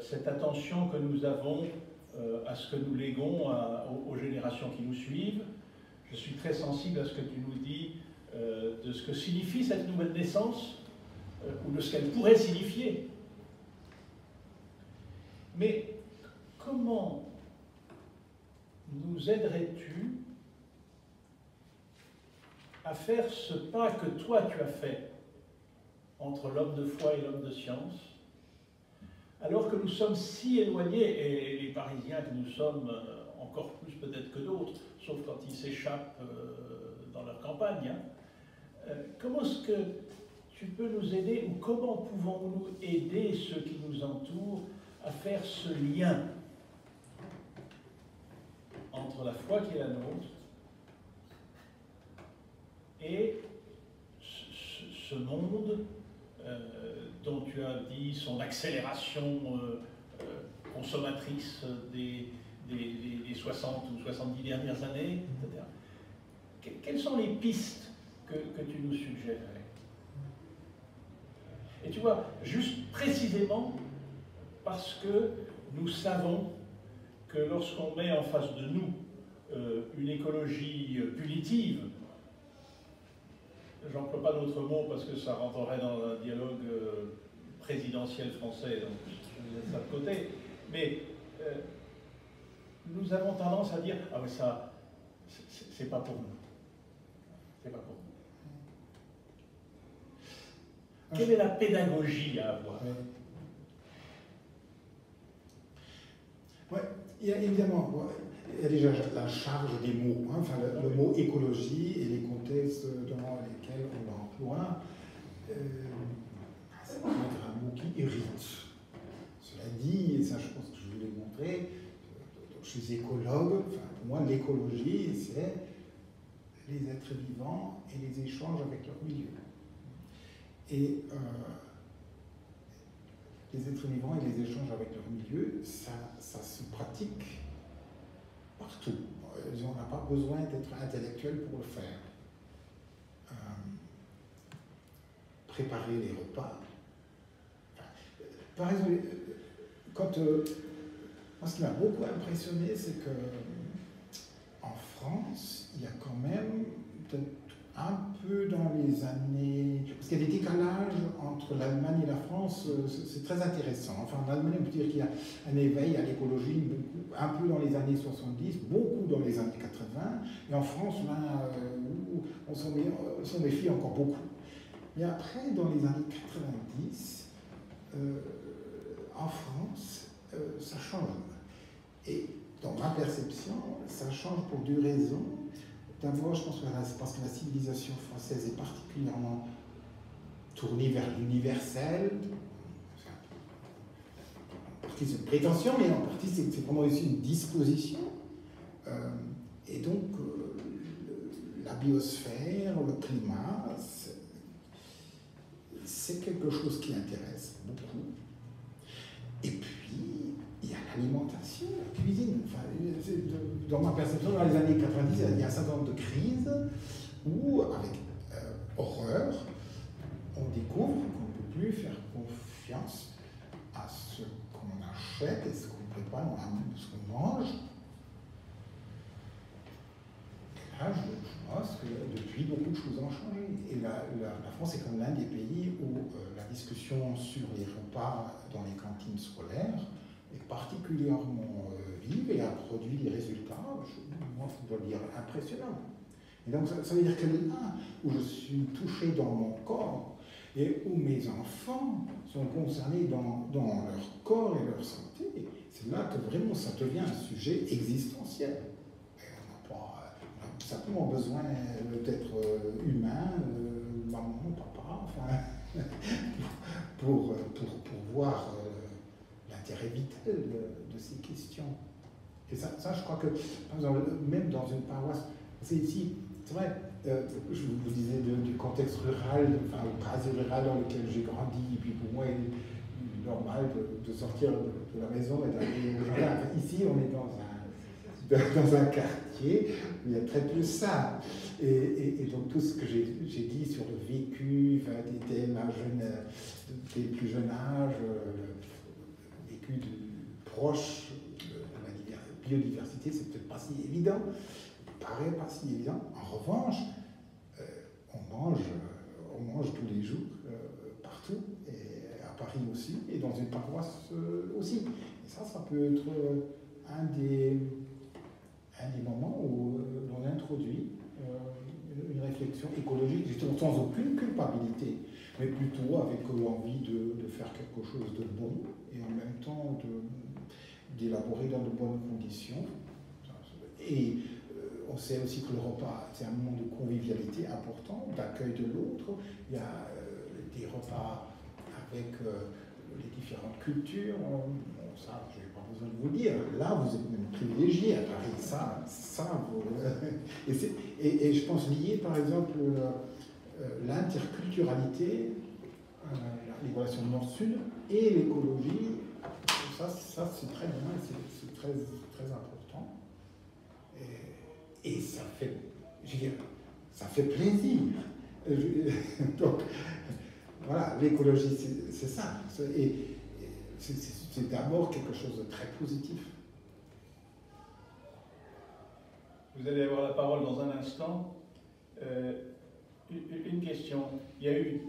cette attention que nous avons à ce que nous léguons aux générations qui nous suivent. Je suis très sensible à ce que tu nous dis de ce que signifie cette nouvelle naissance, ou de ce qu'elle pourrait signifier. Mais comment nous aiderais-tu à faire ce pas que toi tu as fait entre l'homme de foi et l'homme de science, alors que nous sommes si éloignés, et les Parisiens que nous sommes encore plus peut-être que d'autres, sauf quand ils s'échappent dans leur campagne, hein, comment est-ce que tu peux nous aider, ou comment pouvons-nous aider ceux qui nous entourent à faire ce lien entre la foi qui est la nôtre et ce monde dont tu as dit son accélération consommatrice des 60 ou 70 dernières années, etc. Quelles sont les pistes que tu nous suggères? Et tu vois, juste précisément parce que nous savons que lorsqu'on met en face de nous une écologie punitive, j'emploie pas d'autre mot parce que ça rentrerait dans un dialogue présidentiel français, donc je laisse ça de côté, mais nous avons tendance à dire « Ah mais ça, c'est pas pour nous. C'est pas pour nous. » Quelle est la pédagogie à avoir? Oui, il y a évidemment, il y a déjà la charge des mots, hein, enfin le mot écologie et les contextes dans lesquels on l'emploie. C'est un mot qui irrite. Cela dit, et ça je pense que je vous l'ai montré, je suis écologue, enfin, pour moi l'écologie c'est les êtres vivants et les échanges avec leur milieu. Et les êtres vivants et les échanges avec leur milieu, ça se pratique partout. On n'a pas besoin d'être intellectuel pour le faire. Préparer les repas. Par exemple, quand Moi, ce qui m'a beaucoup impressionné, c'est que en France, il y a quand même peut-être un peu dans les années... Parce qu'il y a des décalages entre l'Allemagne et la France, c'est très intéressant. Enfin, en Allemagne, on peut dire qu'il y a un éveil à l'écologie un peu dans les années 70, beaucoup dans les années 80, et en France, là, on s'en méfie encore beaucoup. Mais après, dans les années 90, en France, ça change. Et dans ma perception, ça change pour deux raisons. D'abord, je pense que c'est parce que la civilisation française est particulièrement tournée vers l'universel. En partie c'est une prétention, mais en partie c'est vraiment aussi une disposition. Et donc, la biosphère, le climat, c'est quelque chose qui intéresse beaucoup. Et puis, il y a l'alimentation, la cuisine. Enfin, dans ma perception, dans les années 90, il y a un certain nombre de crises où, avec horreur, on découvre qu'on ne peut plus faire confiance à ce qu'on achète et ce qu'on prépare, ce qu'on mange. Et là, je pense que depuis, beaucoup de choses ont changé. Et la France est comme l'un des pays où la discussion sur les repas dans les cantines scolaires est particulièrement vive et a produit des résultats, moi je dois dire, impressionnants. Et donc ça veut dire que là où je suis touché dans mon corps et où mes enfants sont concernés dans leur corps et leur santé, c'est là que vraiment ça devient un sujet existentiel. Et on a simplement besoin d'être humain, maman, papa, enfin, pour voir l'intérêt vital de ces questions. Et ça, je crois que, par exemple, même dans une paroisse, c'est ici, c'est vrai, je vous disais du contexte rural, enfin, au quasi rural dans lequel j'ai grandi, et puis pour moi, il est normal de sortir de la maison et d'aller au jardin. Enfin, ici, on est dans un quartier où il y a très peu ça. Et donc, tout ce que j'ai dit sur le vécu, enfin, dès le plus jeune âge, le vécu proche de la biodiversité, c'est peut-être pas si évident, paraît pas si évident. En revanche, on mange tous les jours, partout, et à Paris aussi, et dans une paroisse aussi. Et ça peut être un des moments où l'on introduit une réflexion écologique, justement sans aucune culpabilité, mais plutôt avec l'envie de faire quelque chose de bon et en même temps d'élaborer dans de bonnes conditions. Et on sait aussi que le repas, c'est un moment de convivialité important, d'accueil de l'autre. Il y a des repas avec les différentes cultures. Ça, je n'ai pas besoin de vous le dire. Là, vous êtes même privilégié à Paris. Et je pense lié, par exemple, l'interculturalité, les relations nord-sud et l'écologie. Ça c'est très bien, c'est très, très important. Et ça fait, je veux dire, ça fait plaisir. Donc, voilà, l'écologie, c'est ça. Et c'est d'abord quelque chose de très positif. Vous allez avoir la parole dans un instant. Une question. Il y a eu,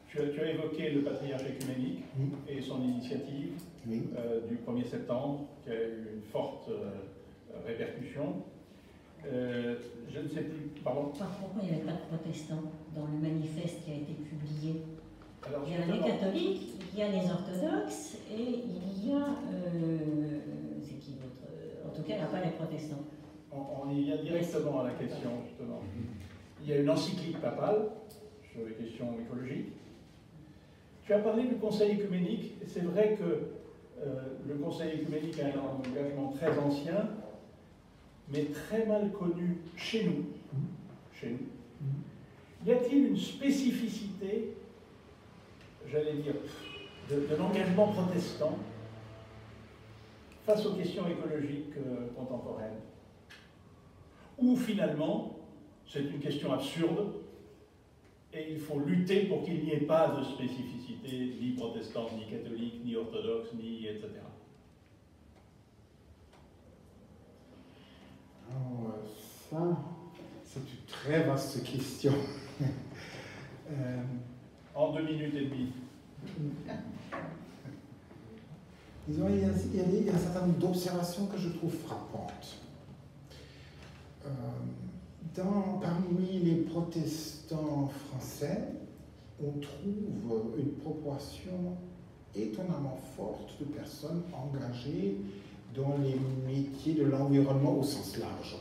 tu as évoqué le patriarche écuménique et son initiative du 1er septembre, qui a eu une forte répercussion. Je ne sais plus, pardon. Pourquoi il n'y avait pas de protestants dans le manifeste qui a été publié? Alors, il y a les catholiques, il y a les orthodoxes et il y a, c'est qui d'autre? En tout cas, il n'y a pas les protestants. On y vient directement à la question, justement. Il y a une encyclique papale sur les questions écologiques. Tu as parlé du Conseil œcuménique, et c'est vrai que le Conseil œcuménique a un engagement très ancien, mais très mal connu chez nous. Y a-t-il une spécificité, j'allais dire, de l'engagement protestant face aux questions écologiques contemporaines? Ou finalement, c'est une question absurde et il faut lutter pour qu'il n'y ait pas de spécificité, ni protestante, ni catholique, ni orthodoxe, ni etc. fin, c'est une très vaste question. En 2 minutes et demie. Disons, il y a un certain nombre d'observations que je trouve frappantes. Parmi les protestants français, on trouve une proportion étonnamment forte de personnes engagées dans les métiers de l'environnement au sens large.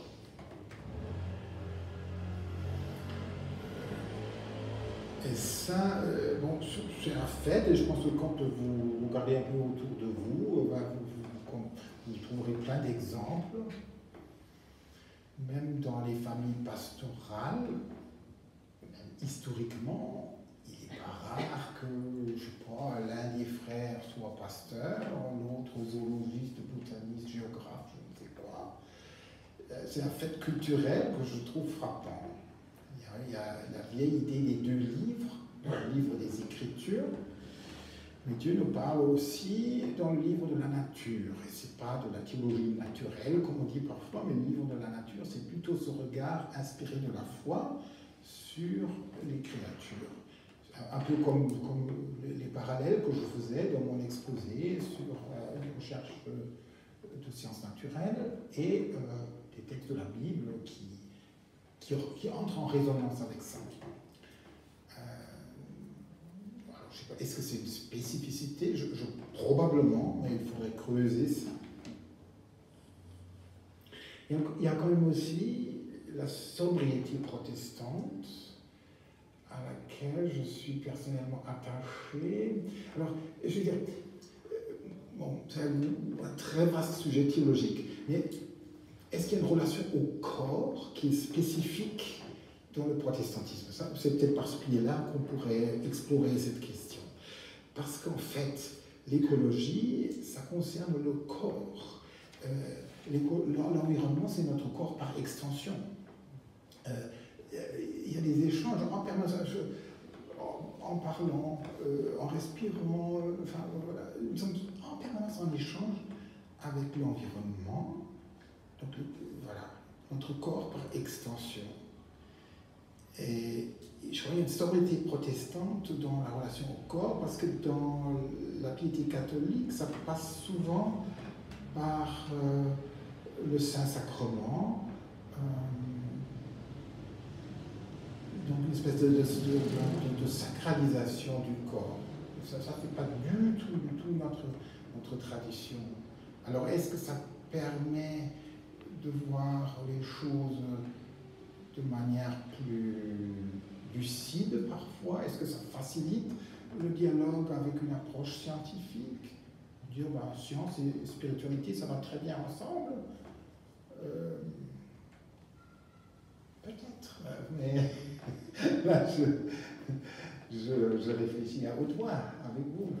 Et ça, bon, c'est un fait, et je pense que quand vous regardez un peu autour de vous, vous trouverez plein d'exemples. Même dans les familles pastorales, même historiquement, il n'est pas rare que, je sais pas, l'un des frères soit pasteur, l'autre zoologiste, botaniste, géographe, je ne sais quoi. C'est un fait culturel que je trouve frappant. Il y a la vieille idée des 2 livres, le livre des Écritures, mais Dieu nous parle aussi dans le livre de la nature. Et ce n'est pas de la théologie naturelle, comme on dit parfois, mais le livre de la nature, c'est plutôt ce regard inspiré de la foi sur les créatures. Un peu comme les parallèles que je faisais dans mon exposé sur les recherches de sciences naturelles et des textes de la Bible qui entrent en résonance avec ça. Est-ce que c'est une spécificité? Probablement, mais il faudrait creuser ça. Il y a quand même aussi la sobriété protestante à laquelle je suis personnellement attaché. Alors, je veux dire, bon, c'est un très vaste sujet théologique, mais est-ce qu'il y a une relation au corps qui est spécifique dans le protestantisme? C'est peut-être par ce biais-là qu'on pourrait explorer cette question. Parce qu'en fait, l'écologie, ça concerne le corps. L'environnement, c'est notre corps par extension. Il y a des échanges en permanence, en parlant, en respirant, enfin, voilà, nous sommes en permanence en échange avec l'environnement. Donc, voilà, notre corps par extension. Et je crois qu'il y a une sobriété protestante dans la relation au corps, parce que dans la piété catholique, ça passe souvent par le Saint-Sacrement, donc une espèce de sacralisation du corps. Ça ne fait pas du tout notre tradition. Alors, est-ce que ça permet de voir les choses de manière plus lucide parfois? Est-ce que ça facilite le dialogue avec une approche scientifique? Dire, science et spiritualité, ça va très bien ensemble? Peut-être, mais là, je réfléchis à haute voix avec vous.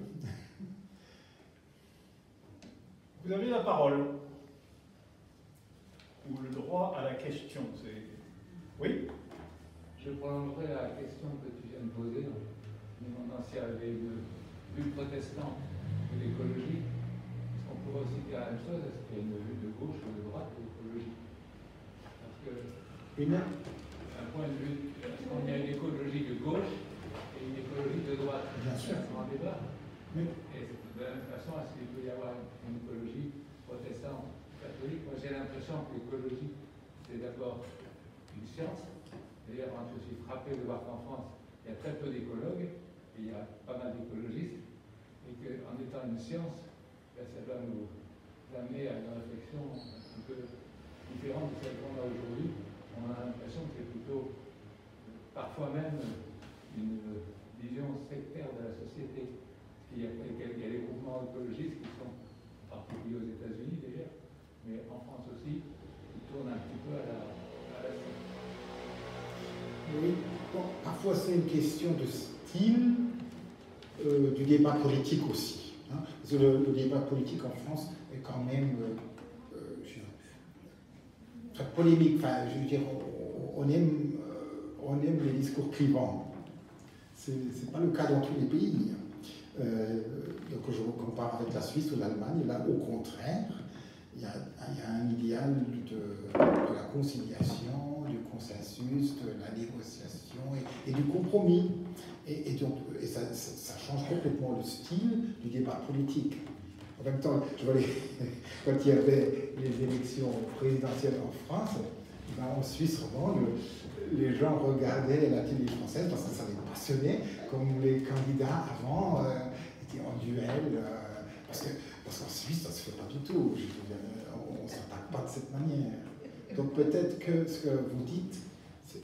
Vous avez la parole, ou le droit à la question. Oui? Je prolongerai la question que tu viens de poser, en demandant s'il y avait une vue protestante de l'écologie. Est-ce qu'on pourrait aussi dire la même chose? Est-ce qu'il y a une vue de gauche ou de droite de l'écologie? Parce que, d'un point de vue, est-ce qu'il y a une écologie de gauche et une écologie de droite? Bien sûr. C'est un débat. Oui. Et de la même façon, est-ce qu'il peut y avoir une écologie protestante catholique? Moi, j'ai l'impression que l'écologie, c'est d'abord une science. D'ailleurs, je suis frappé de voir qu'en France, il y a très peu d'écologues, et il y a pas mal d'écologistes, et qu'en étant une science, ça va nous amener à une réflexion un peu différente de celle qu'on a aujourd'hui. On a l'impression que c'est plutôt, parfois même, une vision sectaire de la société. Il y a des mouvements écologistes qui sont, en particulier aux États-Unis d'ailleurs, mais en France aussi, qui tournent un petit peu à la secte. Oui, bon, parfois c'est une question de style du débat politique aussi. Hein, parce que le débat politique en France est quand même très polémique. Enfin, je veux dire, on aime les discours clivants. C'est pas le cas dans tous les pays. Donc je compare avec la Suisse ou l'Allemagne, là au contraire, il y a un idéal de la conciliation, du consensus, de la négociation et du compromis. Et ça change complètement le style du débat politique. En même temps, je vois quand il y avait les élections présidentielles en France, ben en Suisse romande, les gens regardaient la télé française parce que ça les passionnait, comme les candidats avant étaient en duel, parce qu'en Suisse, ça ne se fait pas du tout. On ne s'attaque pas de cette manière. Donc peut-être que ce que vous dites,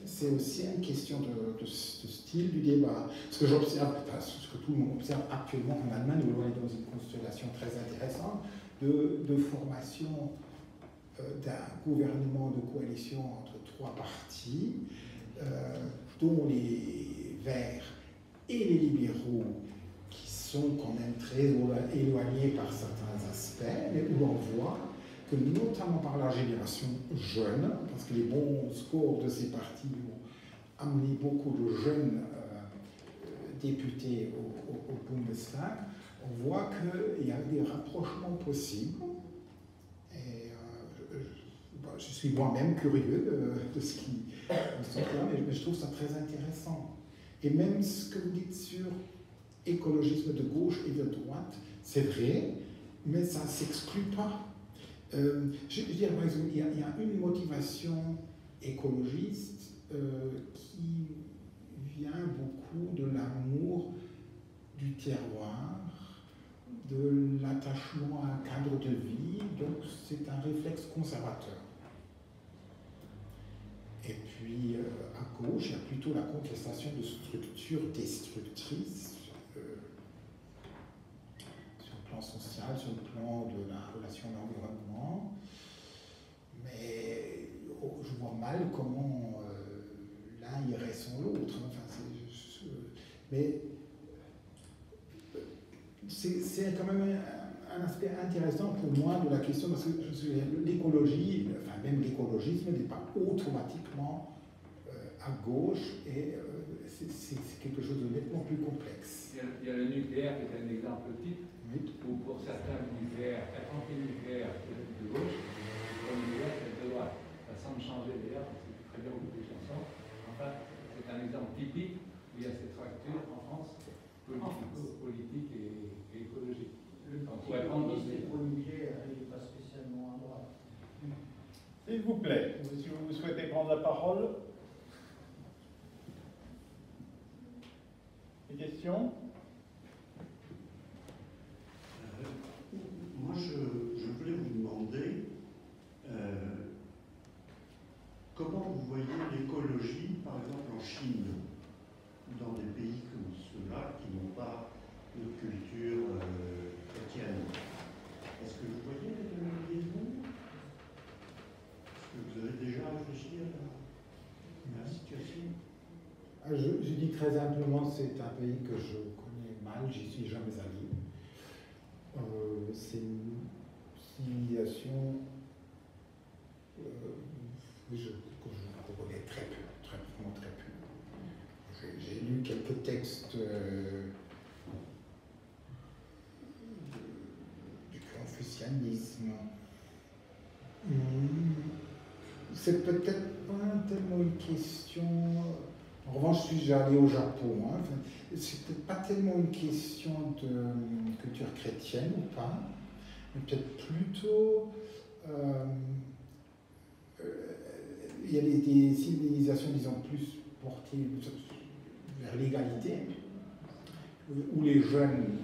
c'est aussi une question de style du débat. Ce que j'observe, ce que tout le monde observe actuellement en Allemagne, où on est dans une constellation très intéressante de formation d'un gouvernement de coalition entre trois partis, dont les Verts et les libéraux, qui sont quand même très éloignés par certains aspects, mais où l'on voit que notamment par la génération jeune, parce que les bons scores de ces partis ont amené beaucoup de jeunes députés au Bundestag, on voit qu'il y a des rapprochements possibles. Et je suis moi-même curieux de ce qui sort là, mais je trouve ça très intéressant. Et même ce que vous dites sur écologisme de gauche et de droite, c'est vrai, mais ça ne s'exclut pas. Je dirais, par exemple, il y a une motivation écologiste qui vient beaucoup de l'amour du terroir, de l'attachement à un cadre de vie, donc c'est un réflexe conservateur. Et puis, à gauche, il y a plutôt la contestation de structures destructrices sur le plan social, sur le plan de la relation à l'environnement. Mais je vois mal comment l'un irait sans l'autre. Enfin, mais c'est quand même un aspect intéressant pour moi de la question, parce que l'écologie, enfin même l'écologisme n'est pas automatiquement à gauche, et c'est quelque chose de nettement plus complexe. Il y a le nucléaire qui est un exemple type, Oui. où pour certains le nucléaire, être anti-nucléaire de gauche, pour le nucléaire c'est de droite. Ça semble changer d'ailleurs, c'est très bien beaucoup de chansons. Enfin, c'est un exemple typique où il y a cette fracture en France, politique et écologique. Le Parti communiste est pro-nucléaire, il n'est pas spécialement à droite. S'il vous plaît, si vous souhaitez prendre la parole. Des questions? Moi, je voulais vous demander comment vous voyez l'écologie, par exemple en Chine, dans des pays comme ceux-là qui n'ont pas de culture chrétienne. Est-ce que vous voyez les liaisons? Est-ce que vous avez déjà réfléchi à la situation? Je dis très simplement, c'est un pays que je connais mal, j'y suis jamais allé. C'est une civilisation que je connais très peu, vraiment très peu. J'ai lu quelques textes du confucianisme. C'est peut-être pas tellement une question. En revanche, je suis déjà allé au Japon. Hein. C'est peut-être pas tellement une question de culture chrétienne ou pas, mais peut-être plutôt. Il y a des civilisations, disons, plus portées vers l'égalité, où les jeunes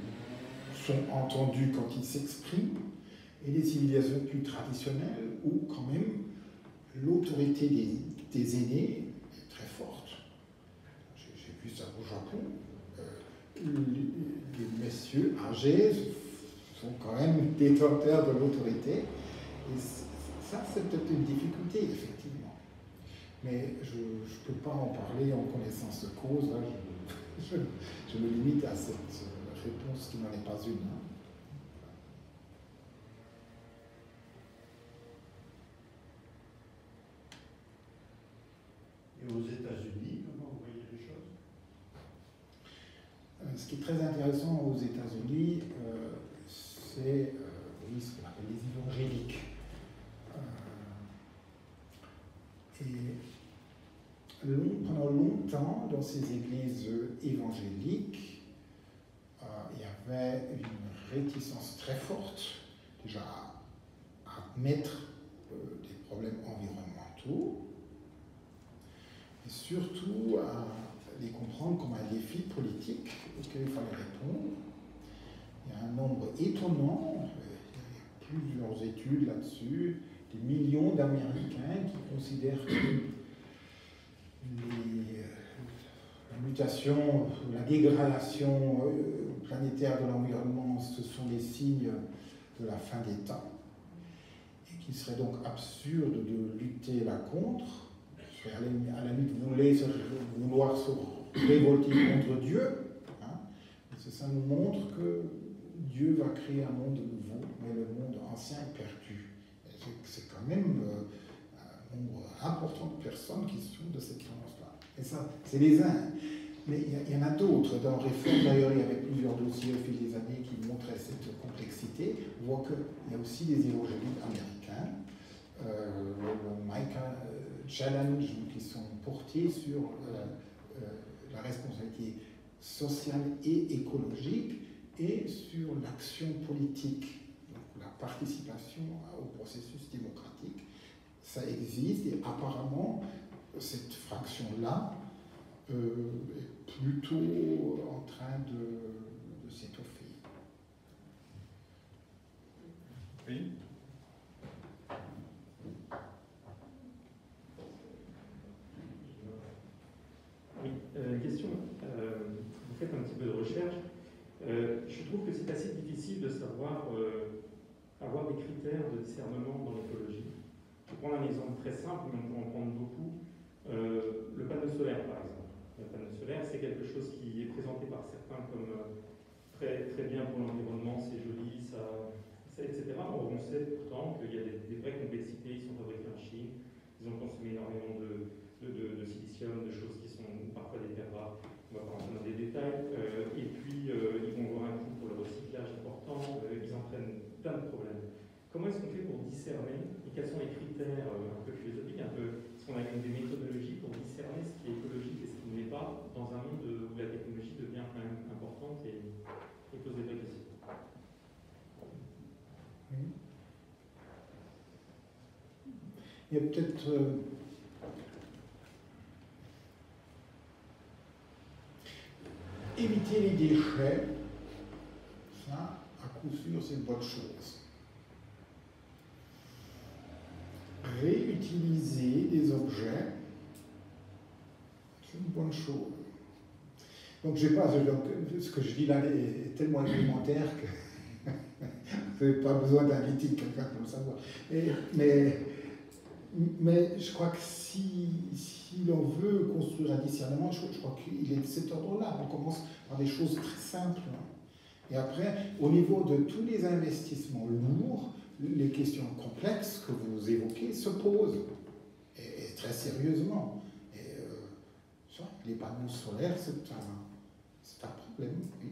sont entendus quand ils s'expriment, et des civilisations plus traditionnelles, où quand même l'autorité des aînés est très forte. J'ai vu ça au Japon. Les messieurs âgés sont quand même détenteurs de l'autorité. Et ça, c'est peut-être une difficulté, effectivement. Mais je ne peux pas en parler en connaissance de cause. Là, je me limite à cette réponse qui n'en est pas une. Hein. Et aux États-Unis, comment vous voyez les choses? Ce qui est très intéressant aux États-Unis, c'est ce qu'on appelle les évangéliques. pendant longtemps, dans ces églises évangéliques, il y avait une réticence très forte, déjà à admettre des problèmes environnementaux, et surtout à les comprendre comme un défi politique auquel il fallait répondre. Il y a un nombre étonnant, il y a plusieurs études là-dessus, des millions d'Américains qui considèrent que la mutation, la dégradation planétaire de l'environnement, ce sont des signes de la fin des temps, et qu'il serait donc absurde de lutter là contre, à la limite vouloir se révolter contre Dieu, hein, parce que ça nous montre que Dieu va créer un monde nouveau, mais le monde ancien est perdu. C'est quand même un nombre important de personnes qui sont de cette tendance-là. Et ça, c'est les uns. Mais il y en a d'autres. Dans Réforme, d'ailleurs, il y avait plusieurs dossiers au fil des années qui montraient cette complexité. On voit qu'il y a aussi des évangéliques américains, le Micah Challenge, qui sont portés sur la responsabilité sociale et écologique et sur l'action politique, donc la participation au processus démocratique. Ça existe et apparemment, cette fraction-là est plutôt en train de s'étoffer. Oui. Oui, une question. Vous faites un petit peu de recherche. Je trouve que c'est assez difficile de savoir avoir des critères de discernement dans l'écologie. Je vais prendre un exemple très simple, mais on peut en prendre beaucoup. Le panneau solaire, par exemple. Le panneau solaire, c'est quelque chose qui est présenté par certains comme très, très bien pour l'environnement, c'est joli, ça, etc. Or, on sait pourtant qu'il y a des vraies complexités, ils sont fabriqués en Chine, ils ont consommé énormément de silicium, de choses qui sont parfois des terres rares. On va pas rentrer dans des détails. Et puis, ils vont avoir un coût pour le recyclage important, ils entraînent plein de problèmes. Comment est-ce qu'on fait pour discerner, et quels sont les critères un peu philosophiques, est-ce qu'on a des méthodologies pour discerner ce qui est écologique et ce qui ne l'est pas, dans un monde où la technologie devient quand même importante et pose des vraies questions? Oui. Il y a peut-être éviter les déchets, ça, à coup sûr, c'est une bonne chose. Réutiliser des objets, c'est une bonne chose. Donc, je sais pas, ce que je dis là est tellement élémentaire que vous n'avez pas besoin d'inviter quelqu'un pour le savoir. Mais je crois que si l'on veut construire un discernement, je crois qu'il est de cet ordre-là. On commence par des choses très simples. Et après, au niveau de tous les investissements lourds, les questions complexes que vous évoquez se posent, et très sérieusement. Et les panneaux solaires, c'est un problème, oui.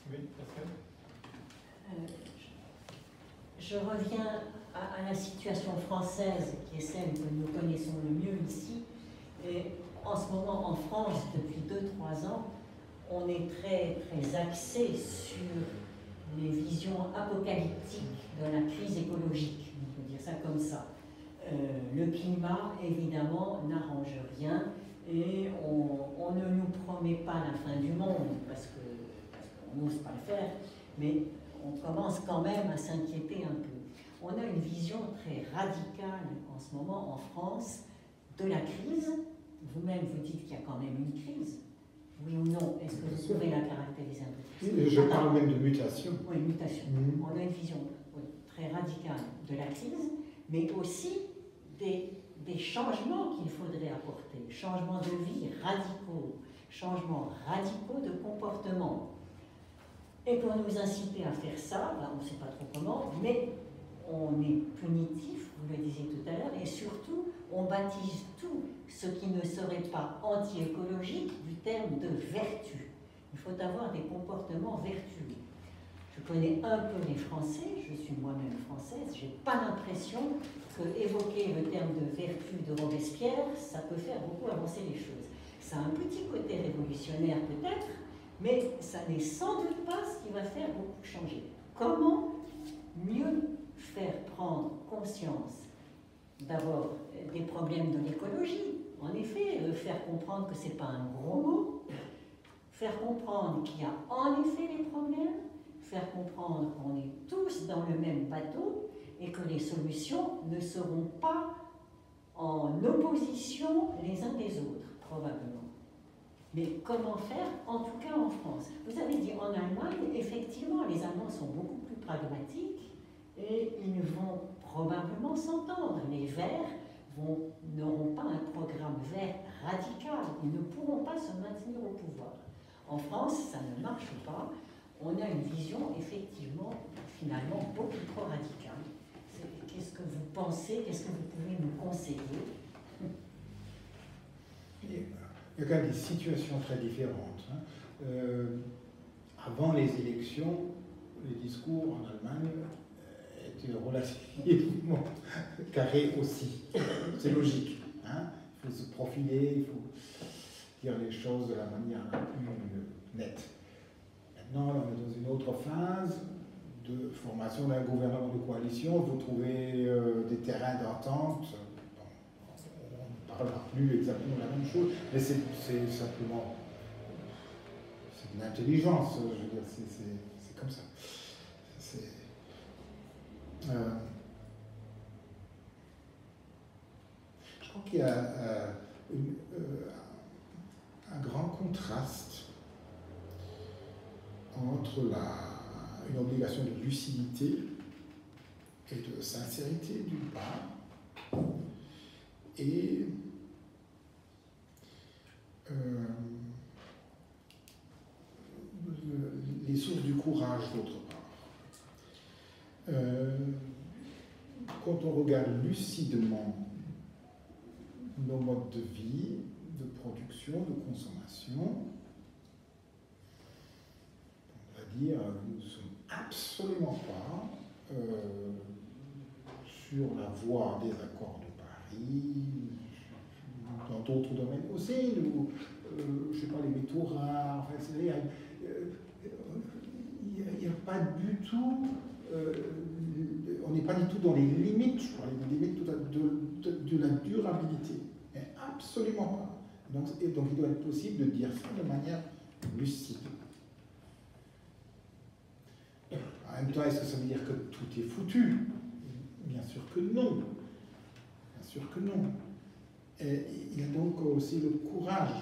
Oui, Pascal. Je reviens à la situation française, qui est celle que nous connaissons le mieux ici. Et en ce moment, en France, depuis 2-3 ans, on est très, très axé sur les visions apocalyptiques de la crise écologique, on peut dire ça comme ça. Le climat, évidemment, n'arrange rien et on ne nous promet pas la fin du monde parce qu'on n'ose pas le faire, mais on commence quand même à s'inquiéter un peu. On a une vision très radicale en ce moment en France de la crise. Vous-même, vous dites qu'il y a quand même une crise. Oui ou non? Est-ce que vous pouvez la caractériser un peu? Oui, je parle même de mutation. Oui, mutation. On a une vision très radicale de la crise, mais aussi des changements qu'il faudrait apporter. Changements de vie radicaux, changements radicaux de comportement. Et pour nous inciter à faire ça, ben, on ne sait pas trop comment, mais on est punitif, vous le disiez tout à l'heure, et surtout, on baptise tout ce qui ne serait pas anti-écologique du terme de vertu. Il faut avoir des comportements vertueux. Je connais un peu les Français, je suis moi-même française, je n'ai pas l'impression que évoquer le terme de vertu de Robespierre, ça peut faire beaucoup avancer les choses. Ça a un petit côté révolutionnaire peut-être, mais ça n'est sans doute pas ce qui va faire beaucoup changer. Comment mieux faire prendre conscience d'abord des problèmes de l'écologie? En effet, faire comprendre que ce n'est pas un gros mot, faire comprendre qu'il y a en effet des problèmes, faire comprendre qu'on est tous dans le même bateau et que les solutions ne seront pas en opposition les uns des autres, probablement. Mais comment faire, en tout cas en France? Vous avez dit en Allemagne, effectivement, les Allemands sont beaucoup plus pragmatiques et ils vont probablement s'entendre. Les Verts n'auront pas un programme vert radical, ils ne pourront pas se maintenir au pouvoir. En France, ça ne marche pas. On a une vision, effectivement, finalement, beaucoup trop radicale. Qu'est-ce que vous pensez? Qu'est-ce que vous pouvez nous conseiller? Il y a quand même des situations très différentes. Avant les élections, les discours en Allemagne étaient relativement carrés aussi. C'est logique. Hein? Il faut se profiler, il faut dire les choses de la manière la plus nette. Maintenant, on est dans une autre phase de formation d'un gouvernement de coalition. Vous trouvez des terrains d'entente. On ne parlera plus exactement de la même chose, mais c'est simplement c'est de l'intelligence. Je veux dire, c'est comme ça. Je crois qu'il y a un grand contraste entre une obligation de lucidité et de sincérité d'une part, et les sources du courage d'autre part. Quand on regarde lucidement nos modes de vie, de production, de consommation, on va dire nous ne sommes absolument pas sur la voie des accords de Paris, dans d'autres domaines aussi, je ne sais pas, les métaux rares, enfin, il n'y a pas du tout, on n'est pas du tout dans les limites, je parlais des limites de la durabilité, mais absolument pas. Donc il doit être possible de dire ça de manière lucide. En même temps, est-ce que ça veut dire que tout est foutu? Bien sûr que non. Bien sûr que non. Et il y a donc aussi le courage,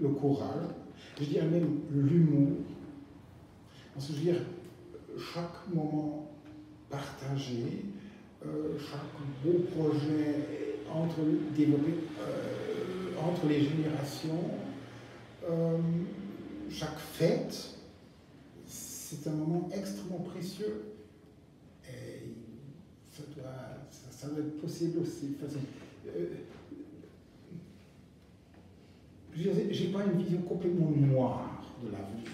le courage, je dirais même l'humour. Parce que je veux dire, chaque moment partagé, chaque beau projet développé entre les générations, chaque fête, c'est un moment extrêmement précieux. Et ça doit être possible aussi. Je n'ai pas une vision complètement noire de l'avenir,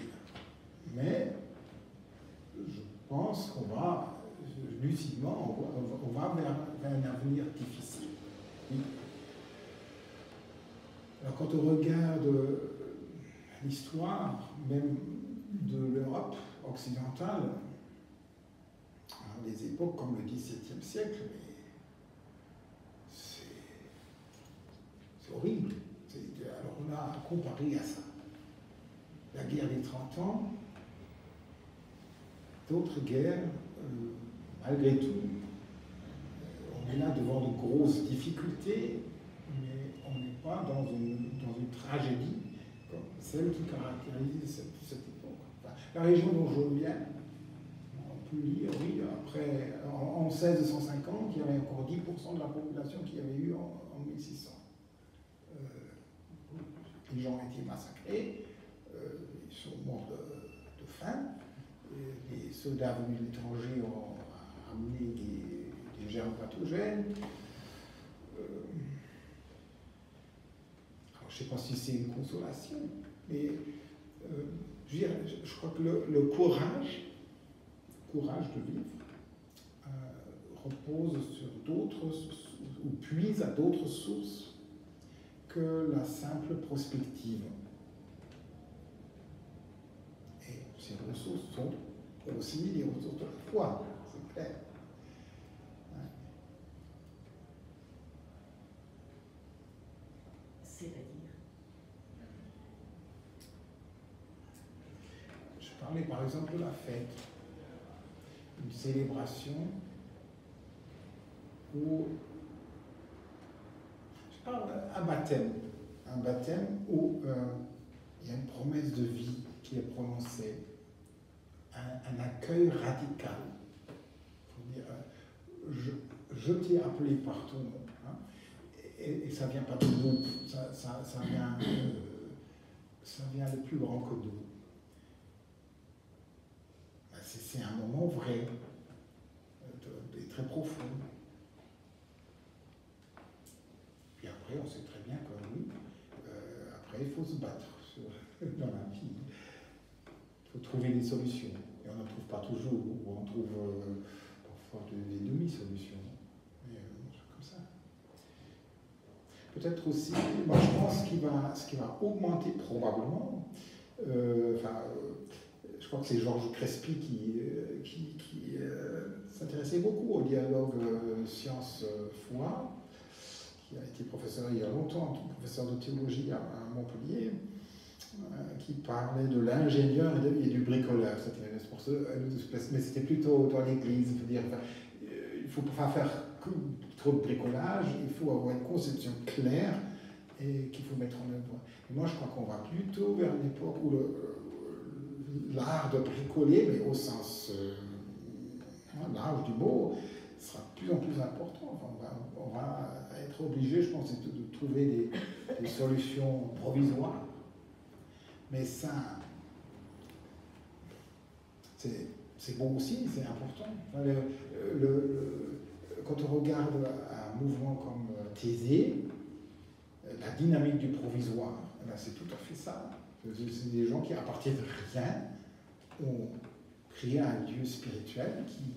mais je pense qu'on va, lucidement, on va vers un avenir difficile. Oui. Alors quand on regarde l'histoire, même de l'Europe occidentale, des époques comme le XVIIe siècle, mais c'est horrible. Alors on a comparé à ça la guerre des 30 ans, d'autres guerres, malgré tout, on est là devant de grosses difficultés, mais on n'est pas dans une tragédie comme celle qui caractérise cette époque. Enfin, la région dont je viens, on peut lire, oui, après, en 1650, il y avait encore 10% de la population qu'il y avait eu en 1600. Les gens ont été massacrés, ils sont morts de faim, les soldats venus de l'étranger ont amené des germes pathogènes. Alors, je ne sais pas si c'est une consolation, mais je crois que le courage de vivre, repose sur d'autres, ou puise à d'autres sources que la simple prospective. Et ces ressources sont aussi les ressources de la foi, c'est clair. C'est-à-dire? Je parlais par exemple de la fête, une célébration où je parle un baptême où il y a une promesse de vie qui est prononcée, un accueil radical. Il faut dire, je t'ai appelé par ton nom, hein, et ça vient pas de nous, ça vient le plus grand que nous. C'est un moment vrai, et très profond. Puis après, on sait très bien que oui, après il faut se battre dans la vie. Il faut trouver des solutions. Et on n'en trouve pas toujours, ou on trouve parfois des demi-solutions. Mais c'est comme ça. Peut-être aussi, moi je pense ce qui va augmenter probablement, je crois que c'est Georges Crespi qui s'intéressait beaucoup au dialogue science-foi, qui a été professeur il y a longtemps, professeur de théologie à Montpellier, qui parlait de l'ingénieur et du bricoleur. Mais c'était plutôt dans l'Église. Il ne faut pas faire trop de bricolage, il faut avoir une conception claire et qu'il faut mettre en œuvre. Et moi, je crois qu'on va plutôt vers une époque où l'art de bricoler, mais au sens large du mot, sera de plus en plus important. Enfin, on va être obligé, je pense, de trouver des solutions provisoires. Mais ça, c'est bon aussi, c'est important. Quand on regarde un mouvement comme Thésée, la dynamique du provisoire, c'est tout à fait ça. C'est des gens qui, à partir de rien, ont créé un lieu spirituel qui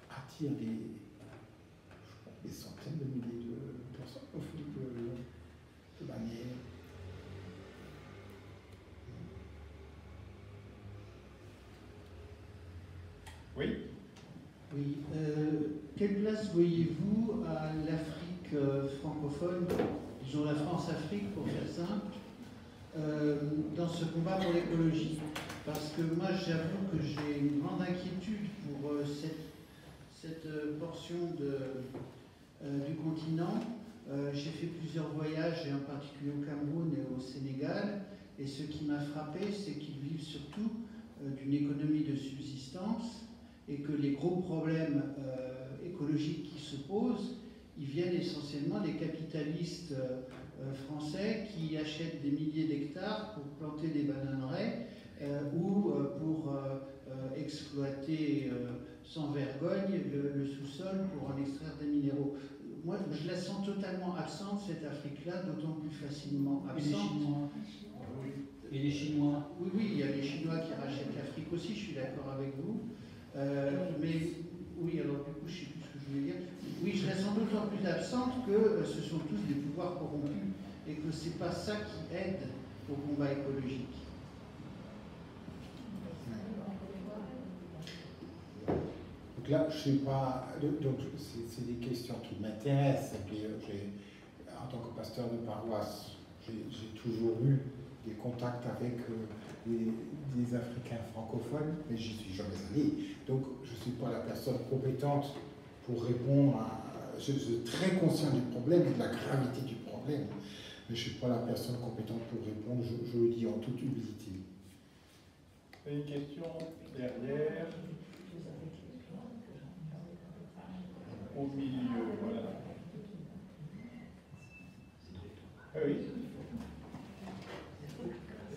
attire des centaines de milliers de personnes au fil de l'année. Oui. Oui. Quelle place voyez-vous à l'Afrique francophone, disons la France-Afrique pour faire simple, dans ce combat pour l'écologie? Parce que moi, j'avoue que j'ai une grande inquiétude pour cette portion du continent. J'ai fait plusieurs voyages, et en particulier au Cameroun et au Sénégal, et ce qui m'a frappé, c'est qu'ils vivent surtout d'une économie de subsistance, et que les gros problèmes écologiques qui se posent, ils viennent essentiellement des capitalistes français qui achètent des milliers d'hectares pour planter des bananeraies ou pour exploiter sans vergogne le sous-sol pour en extraire des minéraux. Moi, je la sens totalement absente, cette Afrique-là, d'autant plus facilement absente. Et les Chinois. Oui, il y a les Chinois qui rachètent l'Afrique aussi, je suis d'accord avec vous. Mais oui, alors du coup, je ne sais plus ce que je voulais dire. Oui, je la sens d'autant plus absente que ce sont tous des pouvoirs corrompus et que ce n'est pas ça qui aide au combat écologique. Donc là, je ne sais pas. Donc, c'est des questions qui m'intéressent. Et puis, en tant que pasteur de paroisse, j'ai toujours eu des contacts avec des Africains francophones, mais j'y suis jamais allé. Donc, je ne suis pas la personne compétente pour répondre à. Je suis très conscient du problème et de la gravité du problème, mais je ne suis pas la personne compétente pour répondre, je le dis en toute humilité. Une question derrière. Au milieu, voilà. Ah oui.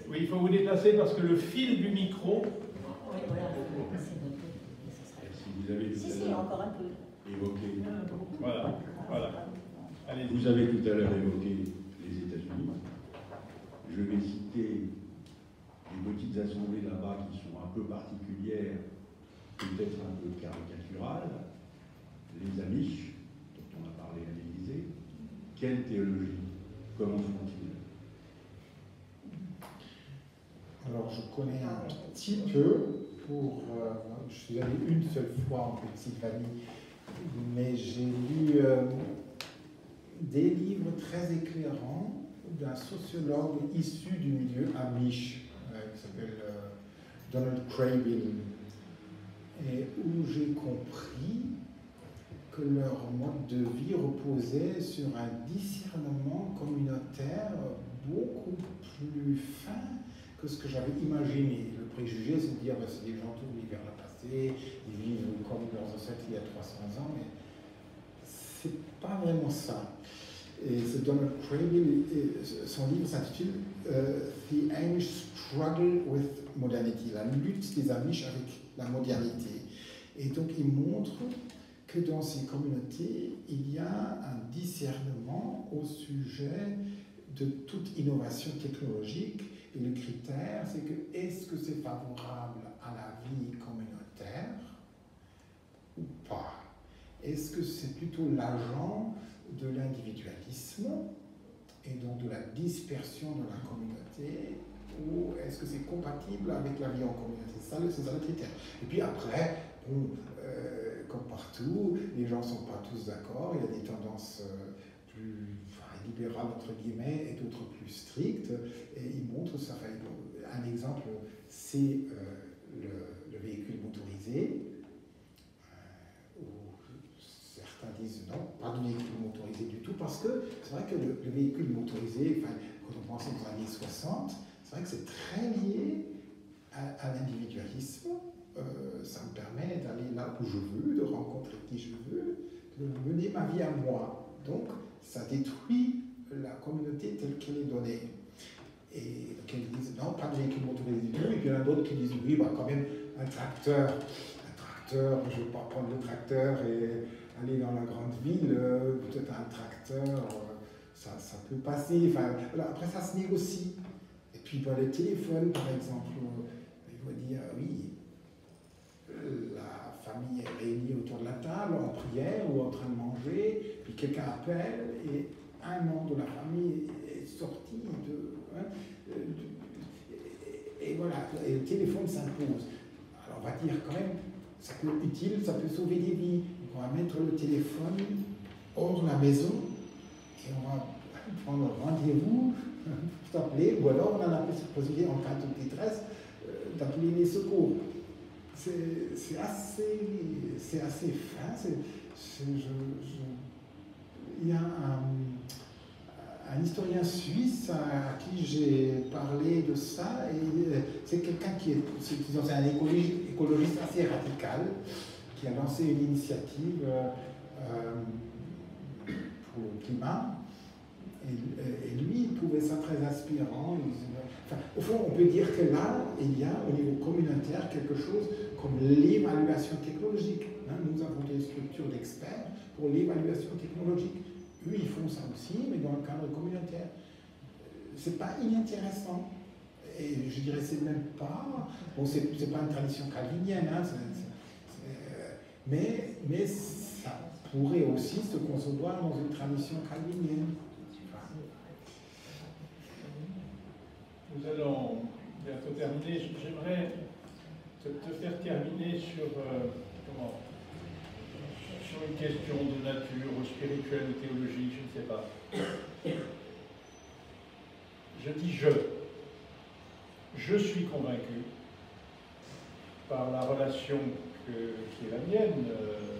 Oui, il faut vous déplacer parce que le fil du micro. Oui, voilà, Si vous avez tout à l'heure encore un peu. évoqué. Voilà, voilà. Allez. Vous avez tout à l'heure évoqué les États-Unis. Je vais citer les petites assemblées là-bas qui sont un peu particulières, peut-être un peu caricaturales, les Amish, dont on a parlé à l'Élysée, quelle théologie? Comment font-ils? Alors, je connais un petit peu je suis allé une seule fois en Pennsylvanie, mais j'ai lu des livres très éclairants d'un sociologue issu du milieu Amish, qui s'appelle Donald Craybill, et où j'ai compris que leur mode de vie reposait sur un discernement communautaire beaucoup plus fin que ce que j'avais imaginé. Le préjugé, c'est de dire que c'est des gens tournés vers le passé, ils vivent comme leurs ancêtres il y a 300 ans, mais c'est pas vraiment ça. Et c'est Donald Craybill, son livre s'intitule The Amish Struggle with Modernity, la lutte des Amish avec la modernité. Et donc il montre que dans ces communautés, il y a un discernement au sujet de toute innovation technologique. Et le critère, c'est que est-ce que c'est favorable à la vie communautaire ou pas? Est-ce que c'est plutôt l'agent de l'individualisme et donc de la dispersion de la communauté, ou est-ce que c'est compatible avec la vie en communauté? C'est ça le critère. Et puis après, comme partout, les gens ne sont pas tous d'accord, il y a des tendances plus libérales entre guillemets et d'autres plus strictes, et ils montrent ça. Un exemple, c'est le véhicule motorisé, où certains disent non, pas de véhicule motorisé du tout, parce que c'est vrai que le véhicule motorisé, quand on pense aux années 60, c'est vrai que c'est très lié à l'individualisme. Ça me permet d'aller là où je veux, de rencontrer qui je veux, de mener ma vie à moi. Donc, ça détruit la communauté telle qu'elle est donnée. Et donc, ils disent non, pas de véhicule motorisé du tout. Et puis il y en a d'autres qui disent oui, bah, quand même, un tracteur, je ne vais pas prendre le tracteur et aller dans la grande ville. Peut-être un tracteur, ça peut passer. Enfin, voilà, après, ça se négocie. Et puis, bah, le téléphone, par exemple, il va dire oui. La famille est réunie autour de la table en prière ou en train de manger, puis quelqu'un appelle et un membre de la famille est sorti et voilà, et le téléphone s'impose. Alors on va dire quand même, ça peut être utile, ça peut sauver des vies. Donc on va mettre le téléphone hors de la maison et on va prendre rendez-vous pour t'appeler, ou alors on a la possibilité en cas de détresse d'appeler les secours. C'est assez fin. Il y a un historien suisse à qui j'ai parlé de ça, et c'est quelqu'un qui est un écologiste assez radical, qui a lancé une initiative pour le climat. Et lui, il trouvait ça très inspirant. Au fond, on peut dire que là, il y a au niveau communautaire quelque chose comme l'évaluation technologique. Nous avons des structures d'experts pour l'évaluation technologique. Eux, ils font ça aussi, mais dans le cadre communautaire. C'est pas inintéressant. Et je dirais, c'est même pas... Bon, c'est pas une tradition calvinienne, mais ça pourrait aussi se concevoir dans une tradition calvinienne. Nous allons bientôt terminer. J'aimerais te faire terminer sur une question de nature spirituelle ou théologique, je ne sais pas. Je dis je suis convaincu par la relation qui est la mienne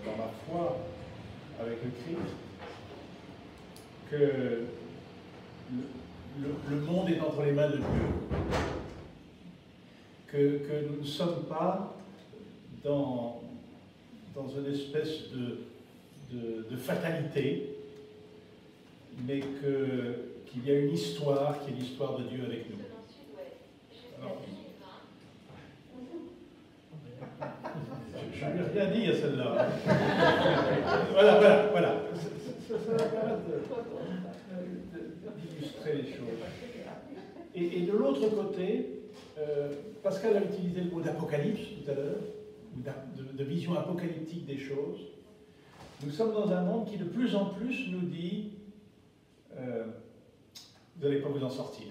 dans ma foi avec le Christ que le monde est entre les mains de Dieu, que nous ne sommes pas dans une espèce de fatalité, mais qu'il y a une histoire qui est l'histoire de Dieu avec nous. Alors, je n'ai rien dit à celle-là. Voilà. Ça va permettre d'illustrer les choses. Et de l'autre côté, Pascal a utilisé le mot d'apocalypse tout à l'heure, ou de vision apocalyptique des choses. Nous sommes dans un monde qui de plus en plus nous dit vous n'allez pas vous en sortir.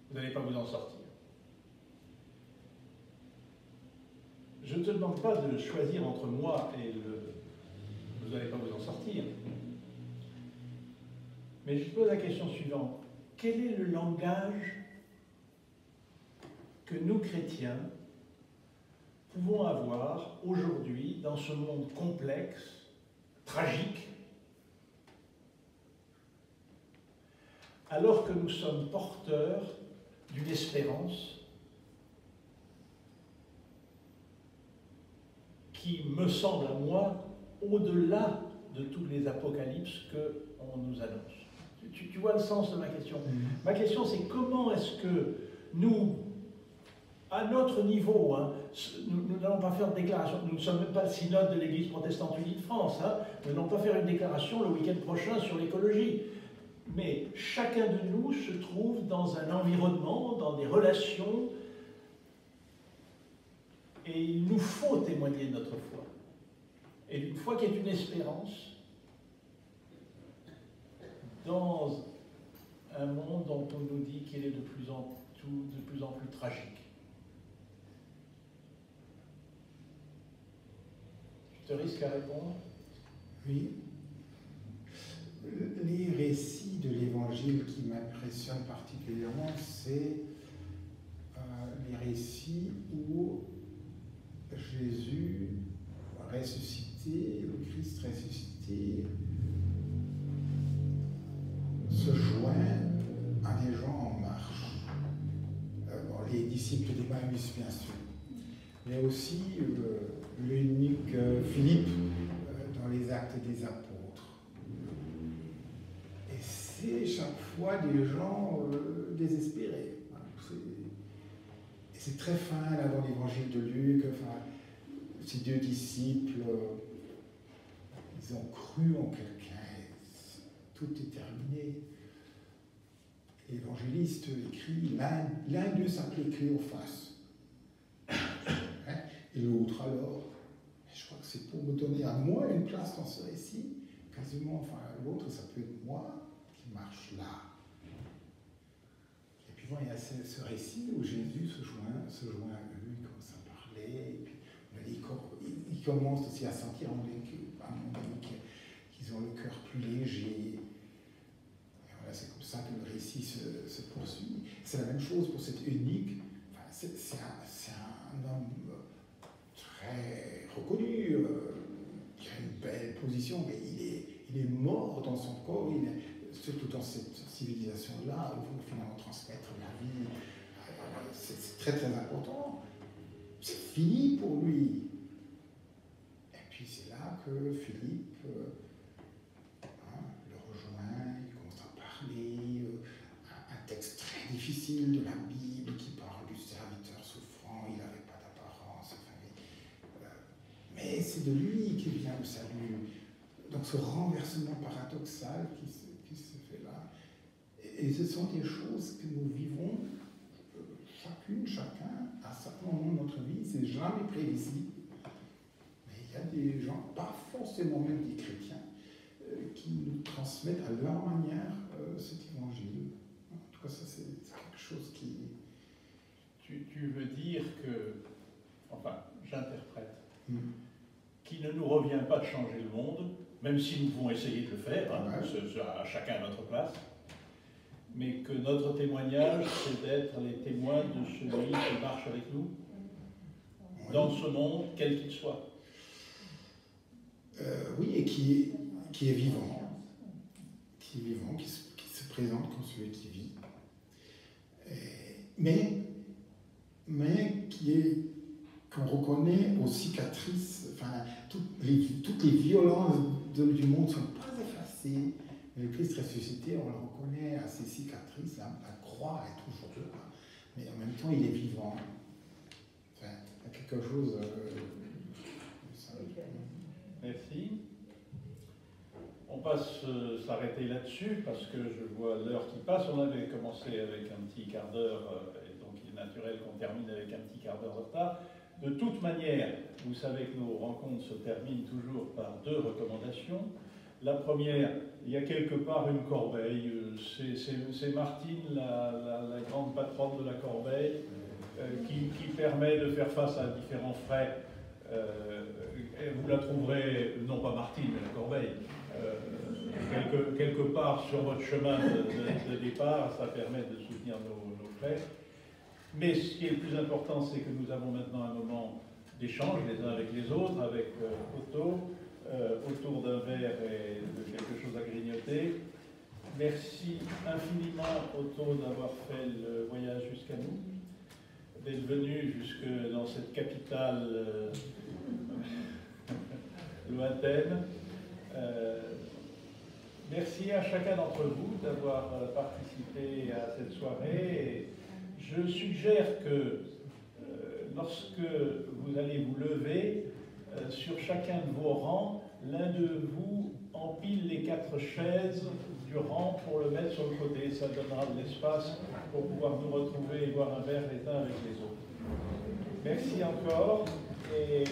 Vous n'allez pas vous en sortir. Je ne te demande pas de choisir entre moi et vous n'allez pas vous en sortir. Mais je te pose la question suivante. Quel est le langage que nous, chrétiens, pouvons avoir aujourd'hui dans ce monde complexe, tragique, alors que nous sommes porteurs d'une espérance qui me semble à moi au-delà de tous les apocalypses qu'on nous annonce. Tu vois le sens de ma question? Ma question, c'est comment est-ce que nous, à notre niveau, hein, nous n'allons pas faire de déclaration, nous ne sommes même pas le synode de l'Église protestante unie de France, hein, nous n'allons pas faire une déclaration le week-end prochain sur l'écologie. Mais chacun de nous se trouve dans un environnement, dans des relations, et il nous faut témoigner de notre foi. Et d'une foi qui est une espérance dans un monde dont on nous dit qu'il est de plus en plus tragique. Je te risque à répondre? Oui. Les récits de l'Évangile qui m'impressionnent particulièrement, c'est les récits où Jésus ressuscité, le Christ ressuscité, se joint à des gens en marche. Les disciples d'Emmaüs, bien sûr, mais aussi l'unique Philippe dans les Actes des Apôtres. Et c'est chaque fois des gens désespérés. Et c'est très fin là dans l'évangile de Luc. Enfin, ces deux disciples, ils ont cru en quelqu'un. Tout est terminé. L'évangéliste écrit, l'un d'eux s'appelait Cléophas. Hein? Et l'autre alors, je crois que c'est pour me donner à moi une place dans ce récit, quasiment, enfin l'autre ça peut être moi qui marche là. Et puis bon, il y a ce récit où Jésus se joint à eux, il commence à parler, et puis il commence aussi à sentir à mon avis qu'ils ont le cœur plus léger. C'est comme ça que le récit se poursuit. C'est la même chose pour cet eunuque. Enfin, c'est un homme très reconnu, qui a une belle position, mais il est mort dans son corps, surtout dans cette civilisation-là, où il faut finalement transmettre la vie. C'est très très important. C'est fini pour lui. Et puis c'est là que Philippe le rejoint. Un texte très difficile de la Bible qui parle du serviteur souffrant, il n'avait pas d'apparence, mais c'est de lui qui vient le salut. Donc ce renversement paradoxal qui se fait là, et ce sont des choses que nous vivons chacun, à certains moments de notre vie, c'est jamais prévisible, mais il y a des gens, pas forcément même des chrétiens, qui nous transmettent à leur manière cet évangile. En tout cas, ça c'est quelque chose qui... Tu veux dire que, enfin, j'interprète, qu'il ne nous revient pas de changer le monde, même si nous pouvons essayer de le faire, hein, à chacun à notre place, mais que notre témoignage, c'est d'être les témoins de celui qui marche avec nous, dans ce monde, quel qu'il soit. Oui, et qui est vivant, qui se présente comme celui qui vit, mais qu'on reconnaît aux cicatrices, enfin, toutes les violences du monde ne sont pas effacées, mais le Christ ressuscité, on le reconnaît à ses cicatrices, la croix est toujours là, mais en même temps il est vivant. Enfin, il y a quelque chose... Merci. On passe s'arrêter là-dessus parce que je vois l'heure qui passe. On avait commencé avec un petit quart d'heure, et donc il est naturel qu'on termine avec un petit quart d'heure de retard. De toute manière, vous savez que nos rencontres se terminent toujours par 2 recommandations. La première, il y a quelque part une corbeille, c'est Martine, la grande patronne de la corbeille, qui permet de faire face à différents frais. Et vous la trouverez, non pas Martine, mais la corbeille, quelque part sur votre chemin de départ, ça permet de soutenir nos frais. Mais ce qui est le plus important, c'est que nous avons maintenant un moment d'échange les uns avec les autres, avec Otto, autour d'un verre et de quelque chose à grignoter. Merci infiniment, Otto, d'avoir fait le voyage jusqu'à nous, d'être venu jusque dans cette capitale lointaine. Merci à chacun d'entre vous d'avoir participé à cette soirée. Et je suggère que lorsque vous allez vous lever, sur chacun de vos rangs, l'un de vous empile les 4 chaises du rang pour le mettre sur le côté. Ça donnera de l'espace pour pouvoir nous retrouver et boire un verre les uns avec les autres. Merci encore et